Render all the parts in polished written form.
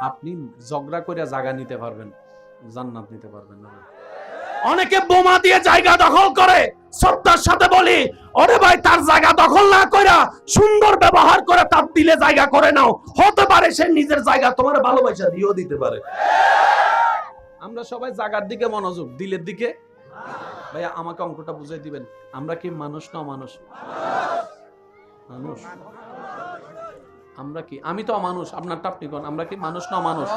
আপনি ঝগড়া করে জায়গা নিতে পারবেন, জান্নাত নিতে পারবেন না। অনেকে বোমা দিয়ে জায়গা দখল করে, শ্রদ্ধার সাথে বলি, ওরে ভাই তার জায়গা দখল না কইরা সুন্দর ব্যবহার করে তার দিলে জায়গা করে নাও, হতে পারে সে নিজের জায়গা তোমার ভালোবাসা দিয়েও দিতে পারে। আমরা সবাই জায়গার দিকে মনোযোগ, দিলের দিকে। ভাইয়া আমাকে অঙ্কটা বুঝাই দিবেন, আমরা কি মানুষ না অমানুষ? মানুষ। আমরা কি, আমি তো অমানুষ, আপনার আপনি কোন, আমরা কি মানুষ না অমানুষ?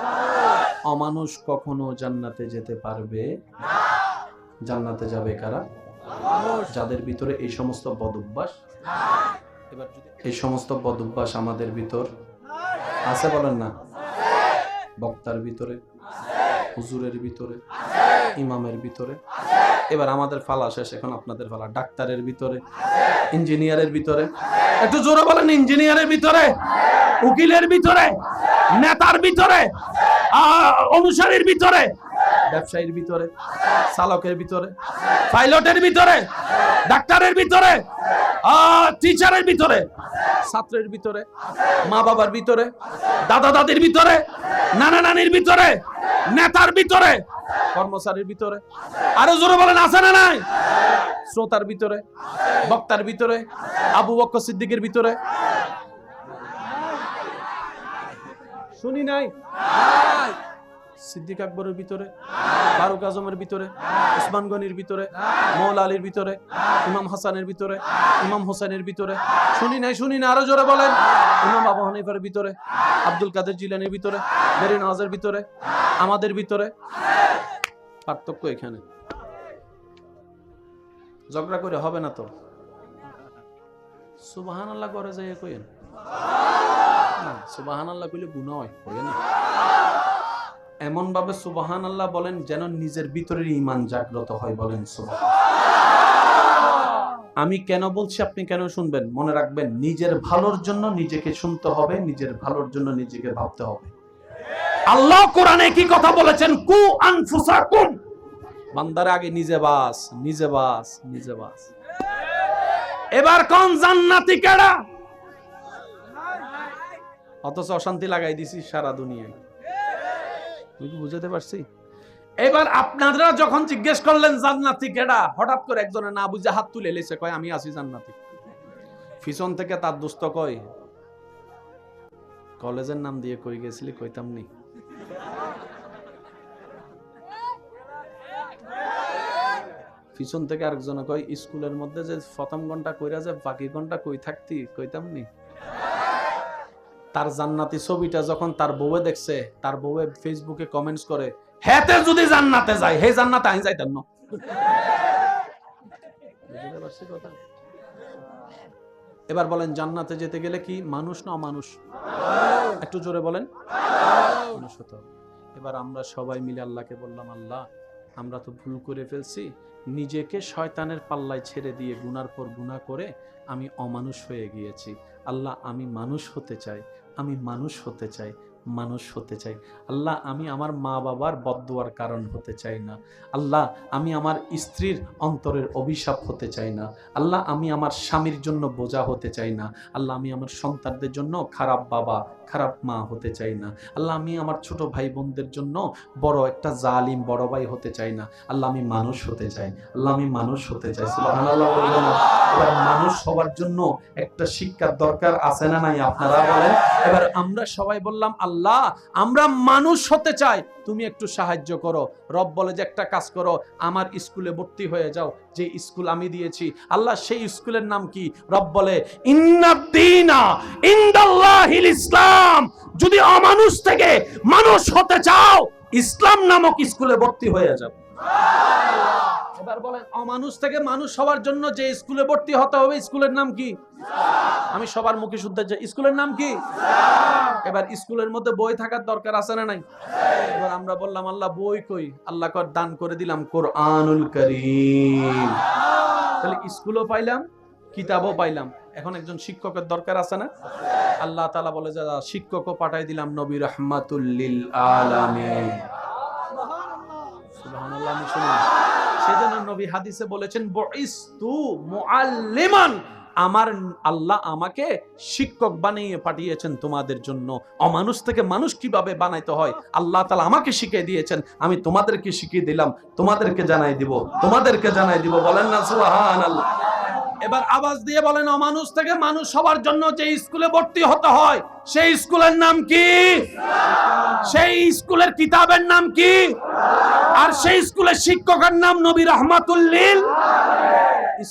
অমানুষ কখনো জান্নাতে যেতে পারবে না। জান্নাতে যাবে কারা? যাদের ভিতরে এই সমস্ত বদঅভ্যাস। এবার যদি এই সমস্ত বদঅভ্যাস আমাদের ভিতর আছে, বলেন না, বক্তার ভিতরে, হুজুরের ভিতরে, ইমামের ভিতরে, এবার আমাদের ফালা শেষ, এখন আপনাদের ফালা, ডাক্তারের ভিতরে, ইঞ্জিনিয়ারের ভিতরে, একটু জোরে বলেন, ইঞ্জিনিয়ারের ভিতরে, উকিলের ভিতরে, নেতার ভিতরে, অনুসারীর ভিতরে, ব্যবসায়ীর ভিতরে, চালকের ভিতরে, পাইলটের ভিতরে, ডাক্তারের ভিতরে, টিচারের ভিতরে, ছাত্রের ভিতরে, মা বাবার ভিতরে, দাদা দাদির ভিতরে, নানা নানির ভিতরে, নেতার ভিতরে, কর্মচারীর ভিতরে, আরো জোরে বলেন আছে না নাই? শ্রোতার ভিতরে, বক্তার ভিতরে, আবু বকর সিদ্দিকের ভিতরে, শুনি নাই, সিদ্দিক আকবরের ভিতরে, ফারুক আজমের ভিতরে, উসমান গনির ভিতরে, মৌলা আলীর ভিতরে, ইমাম হাসানের ভিতরে, ইমাম হোসেনের ভিতরে, শুনি নাই, শুনি না, আরো জোরে বলেন, ইমাম আবু হানিফার ভিতরে, আব্দুল কাদের জিলানীর ভিতরে, মেরি নওয়াজের ভিতরে, আমাদের ভিতরে। পার্থক্য এখানে, ঝগড়া করে হবে না তো। সুবহানাল্লাহ করে যাই কইেন না, সুবহানাল্লাহ কইলে গুনাহ হয়, কইেন না। এমন ভাবে সুবহানাল্লাহ বলেন যেন নিজের ভিতরের ঈমান জাগ্রত হয়, বলেন সুবহানাল্লাহ। আমি কেন বলছি আপনি কেন শুনবেন, মনে রাখবেন, নিজের ভালোর জন্য নিজেকে শুনতে হবে, নিজের ভালোর জন্য নিজেকে ভাবতে হবে। আল্লাহ কোরআনে কি কথা বলেছেন, কু আনফুসাকুম, বান্দার আগে নিজে বাস, নিজে বাস, নিজে বাস। এবার কোন জান্নাতি কেডা? অথচ অশান্তি লাগাই দিছি সারা দুনিয়ায়, বুঝাতে পারছি? এবার আপনারা যখন জিজ্ঞেস করলেন জান্নাতি কেডা, হঠাৎ করে একজনে না বুঝে হাত তুলে লেছে, কয় আমি আছি জান্নাতি। পিছন থেকে তার দোস্ত কয়, কলেজের নাম দিয়ে কই গেছিলি, কইতাম নি। পিছন থেকে আরেকজনে কয়, স্কুলের মধ্যে যে প্রথম ঘন্টা কইরা যে বাকি ঘন্টা কই থাকতি, কইতাম নি। তার জান্নাতি ছবিটা যখন তার বউয়ে দেখছে, তার বউয়ে ফেসবুকে কমেন্টস করে, হেতে যদি জান্নাতে যায়, হে জান্নাতে আই যাইতাম না। বুঝতে পারছি কথা? এবার বলেন, জান্নাতে যেতে গেলে কি মানুষ না অমানুষ? একটু জোরে বলেন, মানুষ হতে হবে। এবার আমরা সবাই মিলে আল্লাহকে বললাম, আল্লাহ আমরা তো ভুল করে ফেলছি, নিজেকে শয়তানের পাল্লায় ছেড়ে দিয়ে গুনার পর গুনাহ করে আমি অমানুষ হয়ে গিয়েছি। আল্লাহ আমি মানুষ হতে চাই, আমি মানুষ হতে চাই, মানুষ হতে চাই। আল্লাহ আমি আমার মা বাবার বদদুয়ার কারণ হতে চাই না। আল্লাহ আমি আমার স্ত্রীর অন্তরের অভিশাপ হতে চাই না। আল্লাহ আমি আমার স্বামীর জন্য বোঝা হতে চাই না। আল্লাহ আমি আমার সন্তানদের জন্য খারাপ বাবা খারাপ মা হতে চাই না। আল্লাহ আমি আমার ছোট ভাই বোনদের জন্য বড় একটা জালিম বড় ভাই হতে চাই না। আল্লাহ আমি মানুষ হতে চাই, আল্লাহ আমি মানুষ হতে চাই। সুবহানাল্লাহ বলবেন না? এবার মানুষ হওয়ার জন্য একটা শিক্ষার দরকার আছে না নাই, আপনারা বলেন। এবার আমরা সবাই বললাম, আল্লাহ আমরা মানুষ হতে চাই, তুমি একটু সাহায্য করো। রব বলে যে একটা কাজ করো, আমার স্কুলে ভর্তি হয়ে যাও, যে স্কুল আমি দিয়েছি। আল্লাহ সেই স্কুলের নাম কি? রব বলে ইন্নাদ্দীনা ইনদাল্লাহিল ইসলাম। যদি অমানুষ থেকে মানুষ হতে চাও, ইসলাম নামক স্কুলে ভর্তি হয়ে যাও। এবার বলেন, অমানুষ থেকে মানুষ হওয়ার জন্য যে স্কুলে ভর্তি হতে হবে, স্কুলের নাম কি? আমি সবার মুখে শুনতে চাই, স্কুলের নাম কি? এবার স্কুলের মধ্যে বই থাকার দরকার আছে না নাই? এবার আমরা বললাম, আল্লাহ বই কই? আল্লাহ কর দান করে দিলাম কোরআনুল কারীম। তাহলে স্কুলও পাইলাম, কিতাবও পাইলাম। এখন একজন শিক্ষকের দরকার আছে না? আল্লাহ তাআলা বলে যে শিক্ষকও পাঠাই দিলাম নবী রাহমাতুল লিল আলামিন। সুবহানাল্লাহ। আমি শুনি, সেজন্য নবী হাদিসে বলেছেন বুইস্তু মুআল্লিমান, আমার আল্লাহ আমাকে শিক্ষক বানিয়ে পাঠিয়েছেন তোমাদের জন্য। অমানুষ থেকে মানুষ কিভাবে বানাইতে হয় আল্লাহ তাআলা আমাকে শিখিয়ে দিয়েছেন, আমি তোমাদেরকে শিখিয়ে দিলাম, তোমাদেরকে জানাই দিব, তোমাদেরকে জানাই দিব। বলেন না সুবহানাল্লাহ। এবার আওয়াজ দিয়ে বলেন, অমানুষ থেকে মানুষ হওয়ার জন্য যে স্কুলে ভর্তি হতে হয় সেই স্কুলের নাম কি? সেই স্কুলের কিতাবের নাম কি? আর সেই স্কুলের শিক্ষকের নাম নবী রাহমাতুল লিল।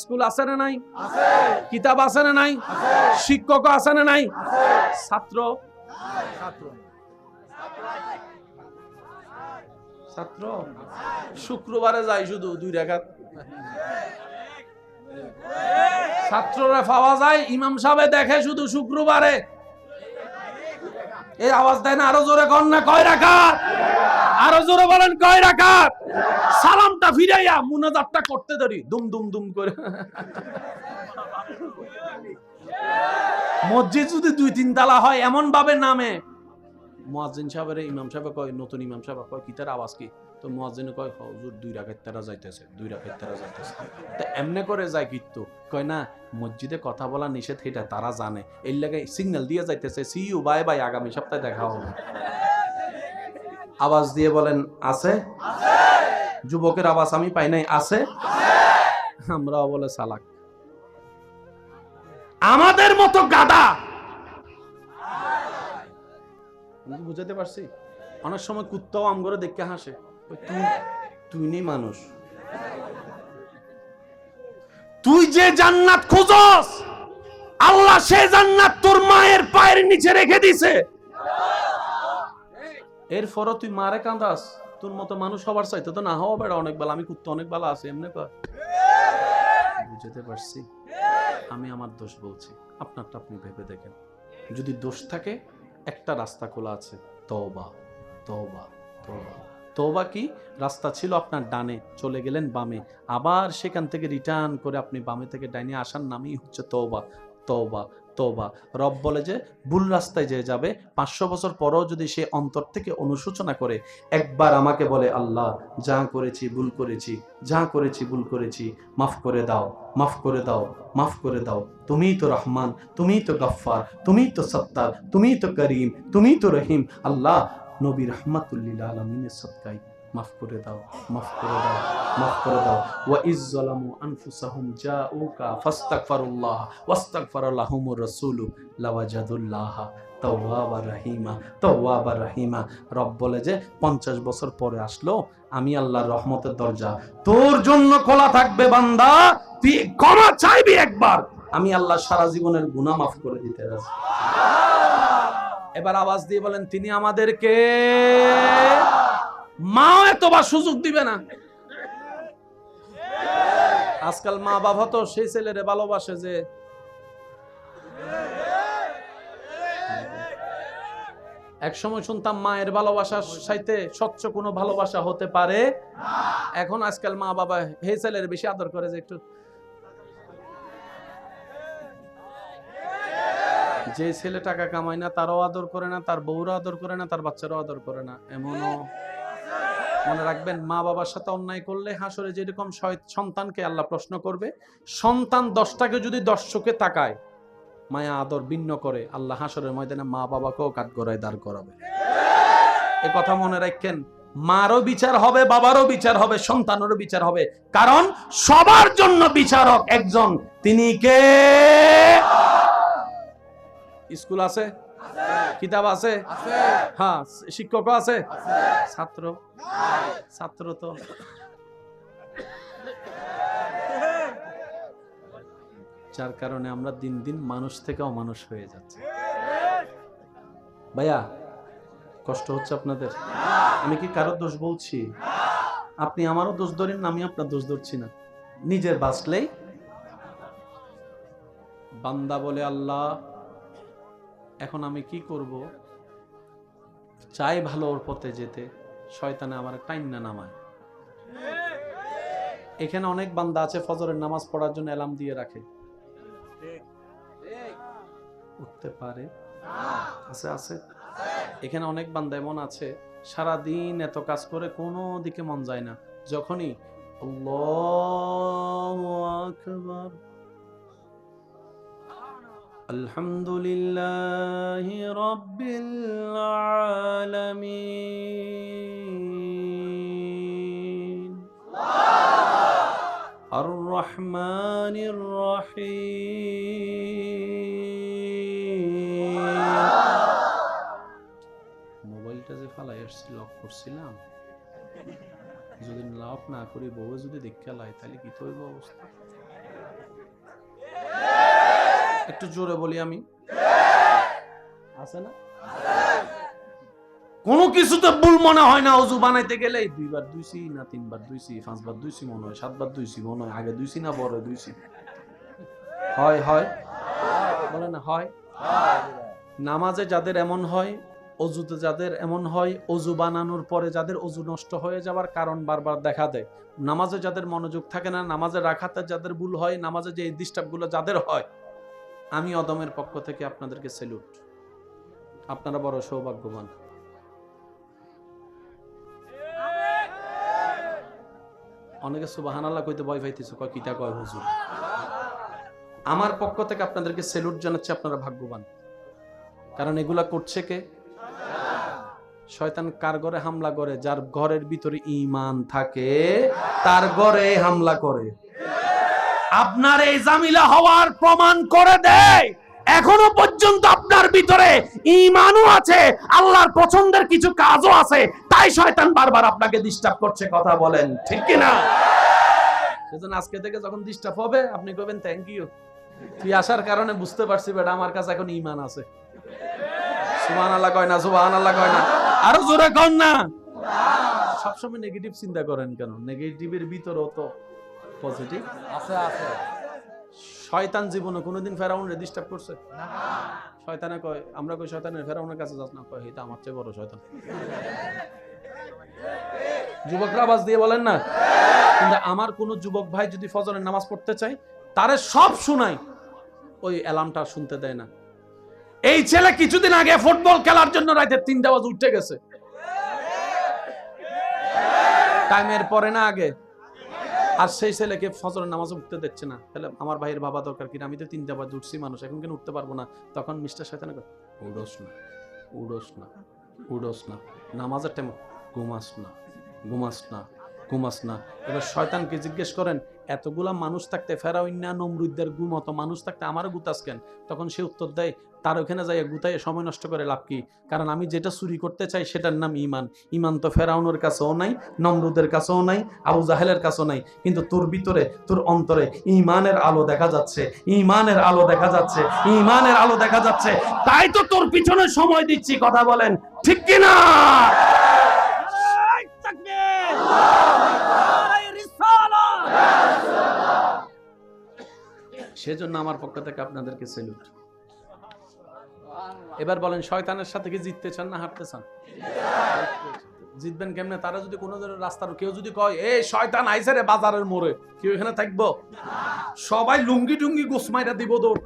স্কুল আছে না নাই? কিতাব আছে না নাই? শিক্ষক আছে না নাই? ছাত্র ছাত্র শুক্রবারে যাই শুধু 2 রাকাত, ছাত্ররা পাওয়া যায়, ইমাম সাহেব দেখে শুধু শুক্রবারে। এই আওয়াজ দেয় না? আরো জোরে কর না, কয় রাকাত? আরো জোরে বলেন, কয় রাকাত? সালামটা ফিরাইয়া মুনাজাতটা করতে ধরি দুম দুম দুম করে। মসজিদ যদি 2-3 তালা হয় এমন ভাবে নামে, মুয়াজ্জিন সাহেবের ইমাম সাহেব কয়, নতুন ইমাম সাহেব কয় কিতার আওয়াজ কি? তো মুয়াজ্জিন কয় হুজুর 2 রাকাত তারা যাইতেছে, 2 রাকাত তারা যাইতেছে। তো এমনে করে যায় কিন্তু কয় না, মসজিদে কথা বলা নিষেধ, এটা তারা জানে, এর লাগে সিগন্যাল দিয়ে যাইতেছে, সি ইউ বাই বাই, আগামী সপ্তাহে দেখা হবে। আওয়াজ দিয়ে বলেন আছে? যুবকের আওয়াজ আমি পাই নাই, আছে? আমরাও বলে সালাক। আমাদের মতো গাদা, বুঝাতে পারছি? অনেক সময় কুত্তাও আম করে দেখে হাসে, তুই নেই মানুষ, তুই যে জান্নাত খুঁজস আল্লাহ সে জান্নাত তোর মায়ের পায়ের নিচে রেখে দিছে, এরপরও তুই মারে কাঁদাস। তোর মতো মানুষ হবার চাইতে তো না হওয়া বেড়া অনেক বেলা, আমি কুত্তা অনেক বেলা আছে এমনি কর। বুঝতে পারছি? আমি আমার দোষ বলছি, আপনারটা আপনি ভেবে দেখেন। যদি দোষ থাকে একটা রাস্তা খোলা আছে, তওবা তওবা তওবা। তওবা কি? রাস্তা ছিল আপনার ডানে, চলে গেলেন বামে, আবার সেখান থেকে রিটার্ন করে আপনি বামে থেকে ডাইনে আসার নামই হচ্ছে তওবা তওবা তওবা। রব বলে যে ভুল রাস্তায় যে যাবে 500 বছর পরেও যদি সে অন্তর থেকে অনুশোচনা করে, একবার আমাকে বলে আল্লাহ যা করেছি ভুল করেছি, যা করেছি ভুল করেছি, মাফ করে দাও, মাফ করে দাও, মাফ করে দাও, তুমিই তো রহমান, তুমিই তো গফফার, তুমিই তো সত্তার, তুমিই তো করিম, তুমিই তো রহিম। আল্লাহ নবী রাহমাতুল লিল আলামিনের সদকায় মাফ করে দাও, মাফ করে দাও, মাফ করে দাও। ওয়া ইজ যালামু আনফুসাহুম জাউকা ফাস্তাগফিরুল্লাহ ওয়াস্তাগফারা লাহুমুর রাসূলু লাওয়াজাদুল্লাহ তাওয়াবার রহিমা, তাওয়াবার রহিমা। রব বলে যে 50 বছর পরে আসলো, আমি আল্লাহর রহমতের দরজা তোর জন্য খোলা থাকবে বান্দা, তুই ক্ষমা চাইবি একবার, আমি আল্লাহ সারা জীবনের গুনাহ মাফ করে দিতে রাজি। এবার আওয়াজ দিয়ে বলেন, তিনি আমাদেরকে মাও এতবার সুযোগ দিবে না। আজকাল মা বাবা তো সেই ছেলেরে ভালোবাসে যে এক সময় শুনতাম মায়ের ভালোবাসার সাথে স্বচ্ছ কোনো ভালোবাসা হতে পারে না। এখন আজকাল মা বাবা হে ছেলের বেশি আদর করে যে একটু, যে ছেলে টাকা কামায় না তারও আদর করে না, তার বউরও আদর করে না, তার বাচ্চারাও আদর করে না। এমনও মনে রাখবেন, মা বাবার সাথে অন্যায় করলে হাসরে যেরকম সন্তানকে আল্লাহ প্রশ্ন করবে, সন্তান 10টাকে যদি 10 চোখে তাকায়, মায়া আদর ভিন্ন করে, আল্লাহ হাসরের ময়দানে মা বাবাকেও কাঠগড়ায় দাঁড় করাবে। এ কথা মনে রাখেন, মারও বিচার হবে, বাবারও বিচার হবে, সন্তানেরও বিচার হবে, কারণ সবার জন্য বিচারক একজন, তিনি কে? স্কুল আছে, কিতাব আছে, হ্যাঁ, শিক্ষক আছে, ছাত্র ছাত্র তো যার কারণে আমরা দিন দিন মানুষ থেকে অমানুষ হয়ে যাচ্ছে। ভাইয়া কষ্ট হচ্ছে আপনাদের? আমি কি কারো দোষ বলছি? আপনি আমারও দোষ ধরেন না, আমি আপনার দোষ ধরছি না। নিজের বাঁচলেই বান্দা বলে আল্লাহ এখন আমি কি করব, চাই ভালো ওর পথে যেতে, শয়তানে আমার টাইম না নামায়। এখানে অনেক বান্দা আছে ফজরের নামাজ পড়ার জন্য অ্যালার্ম দিয়ে রাখে, উঠতে পারে, আছে আছে। এখানে অনেক বান্দা এমন আছে সারা দিন এত কাজ করে কোনো দিকে মন যায় না, যখনই আল্লাহু আকবার আলহামদুলিল্লাহি রাব্বিল আলামিন আর রহমানির রহিম। মোবাইলটা যে ফালাই আসছি লক করছিলাম, যদি লক না করি বউ যদি দেখে লাই তাহলে কি হইব অবস্থা? একটু জোরে বলি আমি, আছে না? কোন কিছুতে ভুল মনে হয় না। অজু বানাইতে গেলে 2 বার ধুইছি না 3 বার ধুইছি, 5 বার ধুইছি মনে হয়, 7 বার ধুইছি মনে হয়, আগে ধুইছি না পরে ধুইছি। হয় হয় বলে না হয়? নামাজে যাদের এমন হয়, অজুতে যাদের এমন হয়, অজু বানানোর পরে যাদের অজু নষ্ট হয়ে যাওয়ার কারণ বারবার দেখা দেয়, নামাজে যাদের মনোযোগ থাকে না, নামাজে রাখাতে যাদের ভুল হয়, নামাজে যে ডিস্টার্ব গুলো যাদের হয়, আমি অদমের পক্ষ থেকে আপনাদেরকে স্যালুট। আপনারা বড় সৌভাগ্যবান। অনেকে সুবহানাল্লাহ কইতে ভয় পাইতেছে, কয় কিটা কয় হুজুর। আমার পক্ষ থেকে আপনাদেরকে স্যালুট জানাচ্ছি, আপনারা ভাগ্যবান। কারণ এগুলা করছে কে? শয়তান। কার ঘরে হামলা করে? যার ঘরের ভিতরে ঈমান থাকে তার ঘরে হামলা করে। আপনার এই জামিলা হওয়ার প্রমাণ করে দেয় এখনো পর্যন্ত আপনার ভিতরে ঈমানও আছে, আল্লাহর পছন্দের কিছু কাজও আছে, তাই শয়তান বারবার আপনাকে ডিস্টার্ব করছে। কথা বলেন ঠিক কি না? সেজন্য আজকে থেকে যখন ডিস্টার্ব হবে আপনি কইবেন থ্যাংক ইউ, তুই আসার কারণে বুঝতে পারছি বেটা আমার কাছে এখন ঈমান আছে। সুবহানাল্লাহ কয় না? সুবহানাল্লাহ কয় না? আরো জোরে কর না। সবসময় নেগেটিভ চিন্তা করেন কেন? নেগেটিভের ভিতরেও তো পজিটিভ আছে। আছে। শয়তান জীবনে কোনোদিন ফেরাউনরে ডিস্টার্ব করছে না? শয়তানে কয়, আমরা কই শয়তানের ফেরাউনের কাছে যাস না, কয় এটা আমার চেয়ে বড় শয়তান। যুবকরা আওয়াজ দিয়ে বলেন না। কিন্তু আমার কোন যুবক ভাই যদি ফজরের নামাজ পড়তে চায়, তারে সব শুনাই, ওই অ্যালার্মটা শুনতে দেয় না। এই ছেলে কিছুদিন আগে ফুটবল খেলার জন্য রাতে 3টা বাজে উঠে গেছে, টাইমের পরে না আগে, আর সেই ছেলেকে ফজরের নামাজ উঠতে দিচ্ছে না। তাহলে আমার ভাইয়ের বাবা দরকার কি? আমি তো 3টা বাজে উঠছি মানুষ, এখন কেন উঠতে পারবো না? তখন মিস্টার শয়তান কয়, উড়োস না, উড়োস না, উড়োস না, নামাজের টাইম ঘুমাস না, ঘুমাস না, ঘুমাস না। এবার শয়তানকে জিজ্ঞেস করেন, এতগুলা মানুষ থাকতে, ফেরাউন না নমরুদদের ঘুমতো মানুষ থাকতে আমারও গুতাস কেন? তখন সে উত্তর দেয়, তার ওখানে যাই গুতায় সময় নষ্ট করে লাভ কি? কারণ আমি যেটা চুরি করতে চাই সেটার নাম ঈমান। ঈমান তো ফেরাউনের কাছেও নাই, নমরুদের কাছেও নাই, আবু জাহেলের কাছেও নাই, কিন্তু তোর ভিতরে, তোর অন্তরে ঈমানের আলো দেখা যাচ্ছে, ঈমানের আলো দেখা যাচ্ছে, ঈমানের আলো দেখা যাচ্ছে, তাই তো তোর পিছনে সময় দিচ্ছি। কথা বলেন ঠিক কি না? সেজন্য আমার পক্ষ থেকে আপনাদেরকে স্যালুট। এবার বলেন, শয়তানের সাথে কি জিততে চান না হারতে চান? জিতবেন কেমনে? তারা যদি কোনো রাস্তার কেউ যদি কয়, এই শয়তান আইছে রে বাজারের মোড়ে, কেউ এখানে থাকবো? সবাই লুঙ্গি টুঙ্গি গোসমাইরা দিব দৌড়,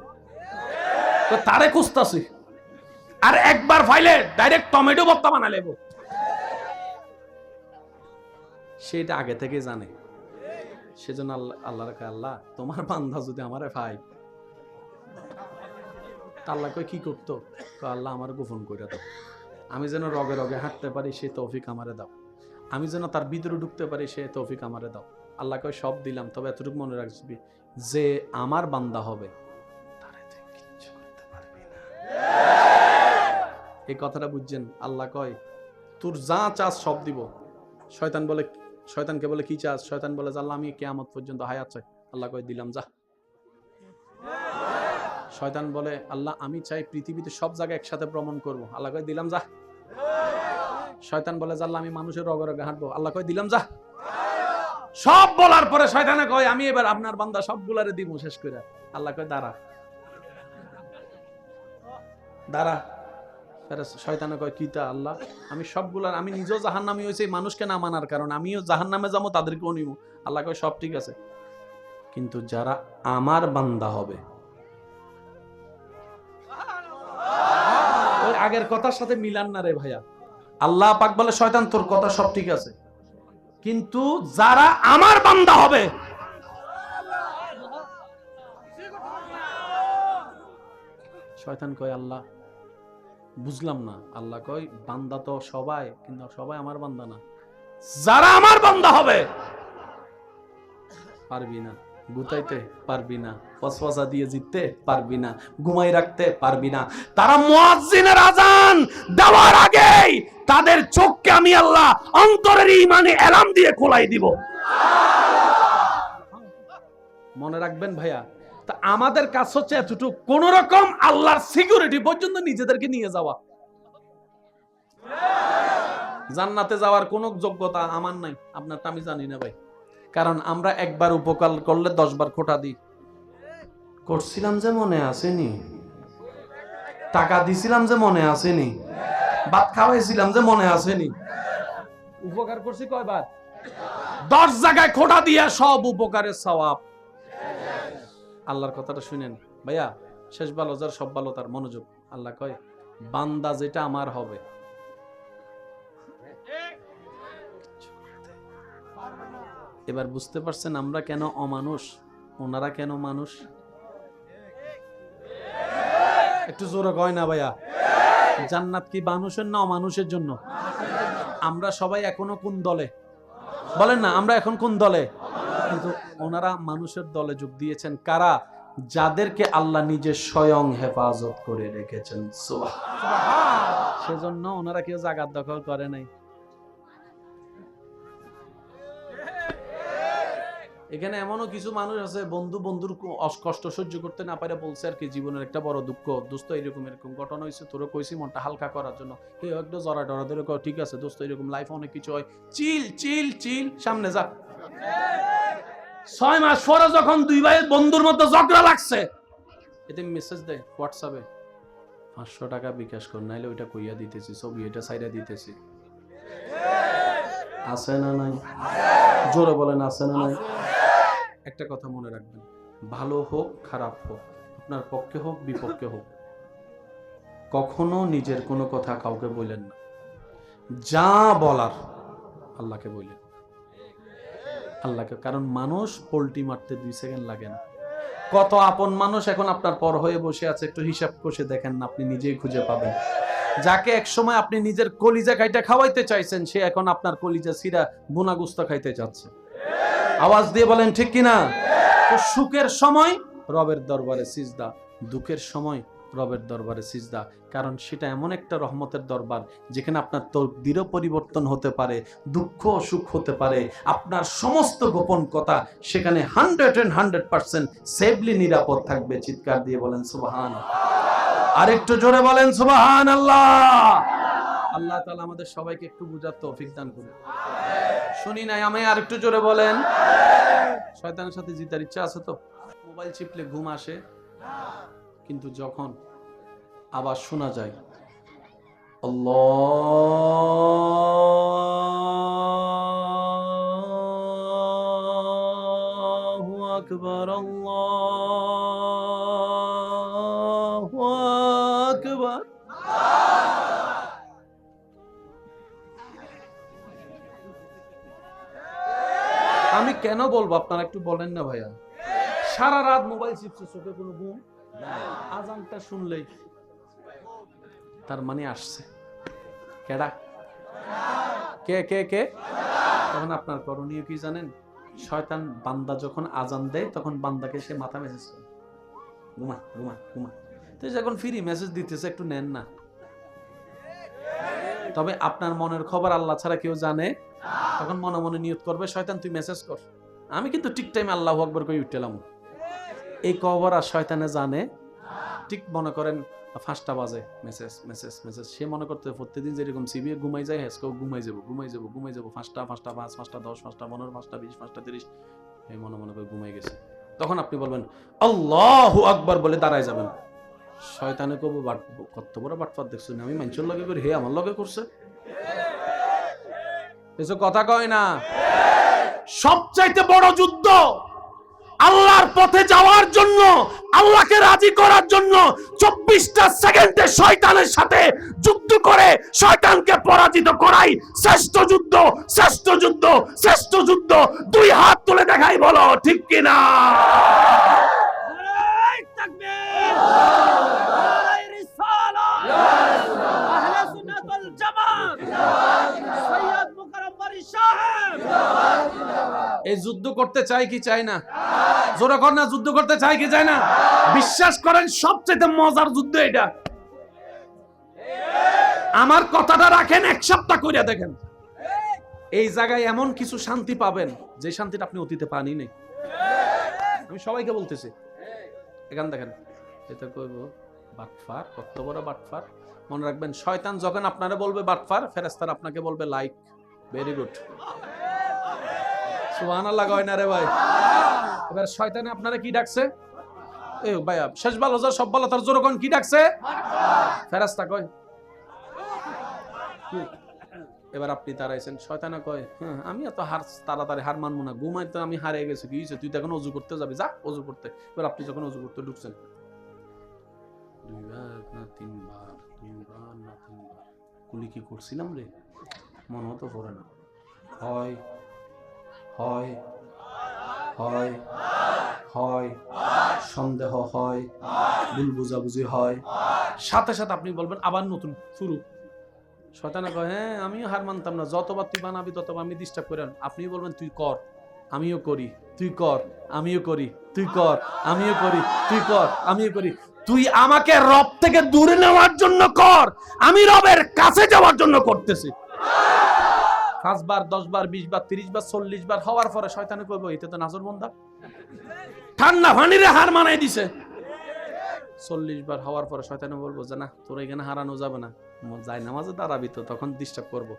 তো তারে খুঁজতাছি। আর একবার ফাইলে ডাইরেক্ট টমেটো ভর্তা বানা লেব। সেটা আগে থেকে জানে। সেজন্য আল্লাহ রাখে, আল্লাহ তোমার বান্দা যদি আমারে পাই, আল্লাহ কই কি করতো? আল্লাহ আমার গোপন করে দাও, আমি যেন রগে রগে হাঁটতে পারি, সে তৌফিক আমারে দাও। আমি যেন তার ভিতরে ঢুকতে পারি, সে তৌফিক আমারে দাও। আল্লাহ কই সব দিলাম, তবে এতটুকু মনে রাখবি, যে আমার বান্দা হবে তারে তুই কিচ্ছু করতে পারবি না। এই কথাটা বুঝছেন? আল্লাহ কয় তোর যা চাস সব দিব। শয়তান বলে, শয়তানকে বলে কি চাস? শয়তান বলে, আল্লাহ আমি কিয়ামত পর্যন্ত হায়াত চাই। আল্লাহ কয় দিলাম, যা। শয়তান বলে, আল্লাহ আমি চাই পৃথিবীতে সব জায়গায় একসাথে ভ্রমণ করবো। আল্লাহ কয় দিলাম, যা। শয়তান বলে, আল্লাহ আমি মানুষের রগে রগে হাঁটবো। আল্লাহ কয় দিলাম, যা। সব বলার পরে শয়তানে কয়, আমি এবার আপনার বান্দা সবগুলারে দিব শেষ করে। আল্লাহ কয় দাঁড়া, দাঁড়া। শয়তানে কয় কিতা? আল্লাহ আমি সবগুলার, আমি নিজেও জাহান্নামী হয়েছি মানুষকে না মানার কারণ, আমিও জাহান্নামে যাবো, তাদেরকেও নিব। আল্লাহ কয় সব ঠিক আছে, কিন্তু যারা আমার বান্দা হবে। ওই আগের কথার সাথে মিলান না রে ভাইয়া। আল্লাহ পাক বলে, শয়তান তোর কথা সব ঠিক আছে, কিন্তু যারা আমার বান্দা হবে, শয়তান কয় আল্লাহ বুঝলাম না। আল্লাহ কয় বান্দা তো সবাই, কিন্তু সবাই আমার বান্দা না। যারা আমার বান্দা হবে পারবি না, গুতাইতে পারবি না, ফসফসা দিয়ে জিততে পারবি না, ঘুমাই রাখতে পারবি না। তারা মুয়াজ্জিনের আজান দেওয়ার আগেই তাদের চোখকে আমি আল্লাহ অন্তরের ঈমানে এলাম দিয়ে খোলাই দিব। মনে রাখবেন ভাইয়া, তা আমাদের কাজ হচ্ছে এতটুকু, কোন রকম আল্লাহর সিকিউরিটি পর্যন্ত নিজেদেরকে নিয়ে যাওয়া। জান্নাতে যাওয়ার কোন যোগ্যতা আমার নাই, আপনারটা আমি জানি না ভাই। কারণ আমরা একবার উপকার করলে 10 বার খোটা দিই। করছিলাম যে মনে আসেনি, টাকা দিছিলাম যে মনে আসেনি, ভাত খাওয়াইছিলাম যে মনে আসেনি। উপকার করছি কয়বার? 10 জায়গায় খোটা দিয়া সব উপকারের সওয়াব। আল্লাহর কথাটা শুনেন ভাইয়া, শেষ ভালো যার সব ভালো তার। মনোযোগ। আল্লাহ কয় বান্দা যেটা আমার হবে। এবার বুঝতে পারছেন আমরা কেন অমানুষ, ওনারা কেন মানুষ? একটু জোরে কয় না ভাইয়া। জান্নাত কি মানুষের না অমানুষের জন্য? আমরা সবাই এখনো কোন দলে বলেন না? আমরা এখন কোন দলে? কিন্তু ওনারা মানুষের দলে যোগ দিয়েছেন। কারা? যাদেরকে আল্লাহ নিজে স্বয়ং হেফাজত করে রেখেছেন। সুবহানাল্লাহ। সেজন্য ওনারা কেউ জায়গা দখল করে নাই। এখানে এমনও কিছু মানুষ আছে, বন্ধুর কষ্ট সহ্য করতে না পারে বলছে আর কি জীবনের একটা বড় দুঃখ, দোস্ত এরকম ঘটনা হয়েছে, তোরা কইছি মনটা হালকা করার জন্য। একটা জরা টরা ধরে কয় ঠিক আছে দোস্ত, এরকম লাইফ অনেক কিছু হয়, চিল চিল চিল, সামনে যা। 6 মাস পরে যখন দুই ভাই বন্ধুর মধ্যে ঝগড়া লাগছে, এতে মেসেজ দেয় হোয়াটসঅ্যাপে, 500 টাকা বিকাশ কর, নাইলে ওইটা কইয়া দিতেছি, ছবি এটা সাইডা দিতেছি। আছে না নাই? জোরে বলেন আছে না নাই? একটা কথা মনে রাখবেন, ভালো হোক খারাপ হোক, আপনার পক্ষে হোক বিপক্ষে হোক, কখনো নিজের কোনো কথা কাউকে বললেন না। যা বলার আল্লাহকে বললেন, আল্লাহকে। কারণ মানুষ পোল্টি মারতে 2 সেকেন্ড লাগে না। কত আপন মানুষ এখন আপনার পর হয়ে বসে আছে, একটু হিসাব কষে দেখেন না, আপনি নিজেই খুঁজে পাবেন। যাকে একসময় আপনি নিজের কলিজা খাইটা খাওয়াইতে চাইছেন, সে এখন আপনার কলিজা সিরা বুনা গুস্ত খাইতে যাচ্ছে। আওয়াজ দিয়ে বলেন ঠিক কিনা? তো সুখের সময় রবের দরবারে সিজদা, দুঃখের সময় রবের দরবারে সিজদা। কারণ সেটা এমন একটা রহমতের দরবার যেখানে আপনার তকদিরও পরিবর্তন হতে পারে, দুঃখ সুখ হতে পারে, আপনার সমস্ত গোপন কথা সেখানে 100% সেফলি নিরাপদ থাকবে। চিৎকার দিয়ে বলেন সুবহানাল্লাহ। আরেকটু জোরে বলেন সুবহানাল্লাহ। আল্লাহ তাআলা আমাদের সবাইকে একটু বুঝার তৌফিক দান করুন। শুনি নাই আমি? আরেকটু জোরে বলেন। শয়তানের সাথে জিতার ইচ্ছা আছে তো? মোবাইল চিপলে ঘুম আসে, কিন্তু যখন আবার শোনা যায় আল্লাহু আকবার, আল্লাহু আকবার, আমি কেন বলবো আপনারা একটু বলেন না ভাইয়া? সারা রাত মোবাইল চিপছে, চোখে কোনো ঘুম, আজানটা শুনলেই তার মানে আসছে। কেডা? কে কে কে? তখন আপনার করণীয় কি জানেন? শয়তান বান্দা যখন আজান দেয় তখন বান্দাকে সে মাথা মেসেজ করে, ঘুমা ঘুমা ঘুমা। তো যখন ফ্রি মেসেজ দিতেছে একটু নেন না। তবে আপনার মনের খবর আল্লাহ ছাড়া কেউ জানে। তখন মনে মনে নিয়ত করবে শয়তান তুই মেসেজ কর, আমি কিন্তু ঠিক টাইমে আল্লাহু আকবার কই উঠলাম। এই খবর আর শয়তানে জানে। ঠিক মনে করেন 5টা বাজে, মেসেজ মেসেজ মেসেজ। সে মনে করতে প্রত্যেকদিন যেরকম সিবিএ ঘুমাই যায়, হেসকেও ঘুমাই যাবো ঘুমাই যাবো ঘুমাই যাবো, 5টা 5টা 5 5টা 10 5টা 15 5টা 20 5টা 30, এই মনে মনে করে ঘুমাই গেছে। তখন আপনি বলবেন আল্লাহু আকবার বলে দাঁড়ায় যাবেন। শয়তানে কব কত বড় বাটপাত দেখছেন, আমি মানুষের লগে করি, হে আমার লগে করছে। কিছু কথা কয় না। সবচাইতে বড় যুদ্ধ আল্লাহর পথে যাওয়ার জন্য, আল্লাহকে রাজি করার জন্য 24টা সেকেন্ডে শয়তানের সাথে যুদ্ধ করে শয়তানকে পরাজিত করাই শ্রেষ্ঠ যুদ্ধ, শ্রেষ্ঠ যুদ্ধ, শ্রেষ্ঠ যুদ্ধ। 2 হাত তুলে দেখাই, বলো ঠিক কিনা? আহলে সুন্নাত ওয়াল জামাত, সৈয়দ মুকাররম বারী সাহেব। এই যুদ্ধ করতে চাই কি চাই না? জোরে কর না, যুদ্ধ করতে চাই কি চাই না? বিশ্বাস করেন সবচেয়ে মজার যুদ্ধ এটা। আমার কথাটা রাখেন, এক সপ্তাহ কইরা দেখেন, এই জায়গায় এমন কিছু শান্তি পাবেন যে শান্তিটা আপনি অতীতে পানি নেই। আমি সবাইকে বলতেছি, এখান দেখেন, এটা কইব বাটফার, কত বড় বাটফার। মনে রাখবেন, শয়তান যখন আপনারা বলবে বাটফার, ফেরেশতারা আপনাকে বলবে লাইক। ভেরি গুড, সুবহানাল্লাহ কয় না রে ভাই? এবার শয়তানে আপনারা কি ডাকছে? এ ভাই, শেষ ভালো যা সব ভালো তার জোরে কোন কি ডাকছে? ফেরেশতা কয়। এবার আপনি দাঁড়াইছেন, শয়তানা কয় হ্যাঁ আমি এত হার তাড়াতাড়ি হার মানবো না, ঘুমাইতে আমি হারিয়ে গেছি, কি হয়েছে? তুই তো এখন অজু করতে যাবি, যা অজু করতে। এবার আপনি যখন অজু করতে ঢুকছেন, 2 বার না 3 বার, 2 বার না 3 বার কুলি কি করছিলাম রে, মনে তো পড়ে না। হয় হয় হয় হয়, সন্দেহ হয়, ভুল বুঝাবুঝি হয়, সাথে সাথে আপনি বলবেন আবার নতুন শুরু। শয়তানে কয় হ্যাঁ আমিও হার মানতাম না, যতবার তুই বানাবি ততবার আমি ডিস্টার্ব করেন। আপনি বলবেন তুই কর, আমিও করি, তুই কর, আমিও করি, তুই কর, আমিও করি, তুই কর, আমিও করি। তুই আমাকে রব থেকে দূরে নেওয়ার জন্য কর, আমি রবের কাছে যাওয়ার জন্য করতেছি। 5 বার, 10 বার, 20 বার, 30 বার, 40 বার হওয়ার পরে শয়তানে কইবো এটা তো নাজর বন্দা, ঠান্ডা পানিরে হার মানাই দিছে। 40 বার হওয়ার পরে শয়তানে বলবো যে না তোর এখানে হারানো যাবে না, যাই নামাজে দাঁড়াবি তো তখন ডিস্টার্ব করবো।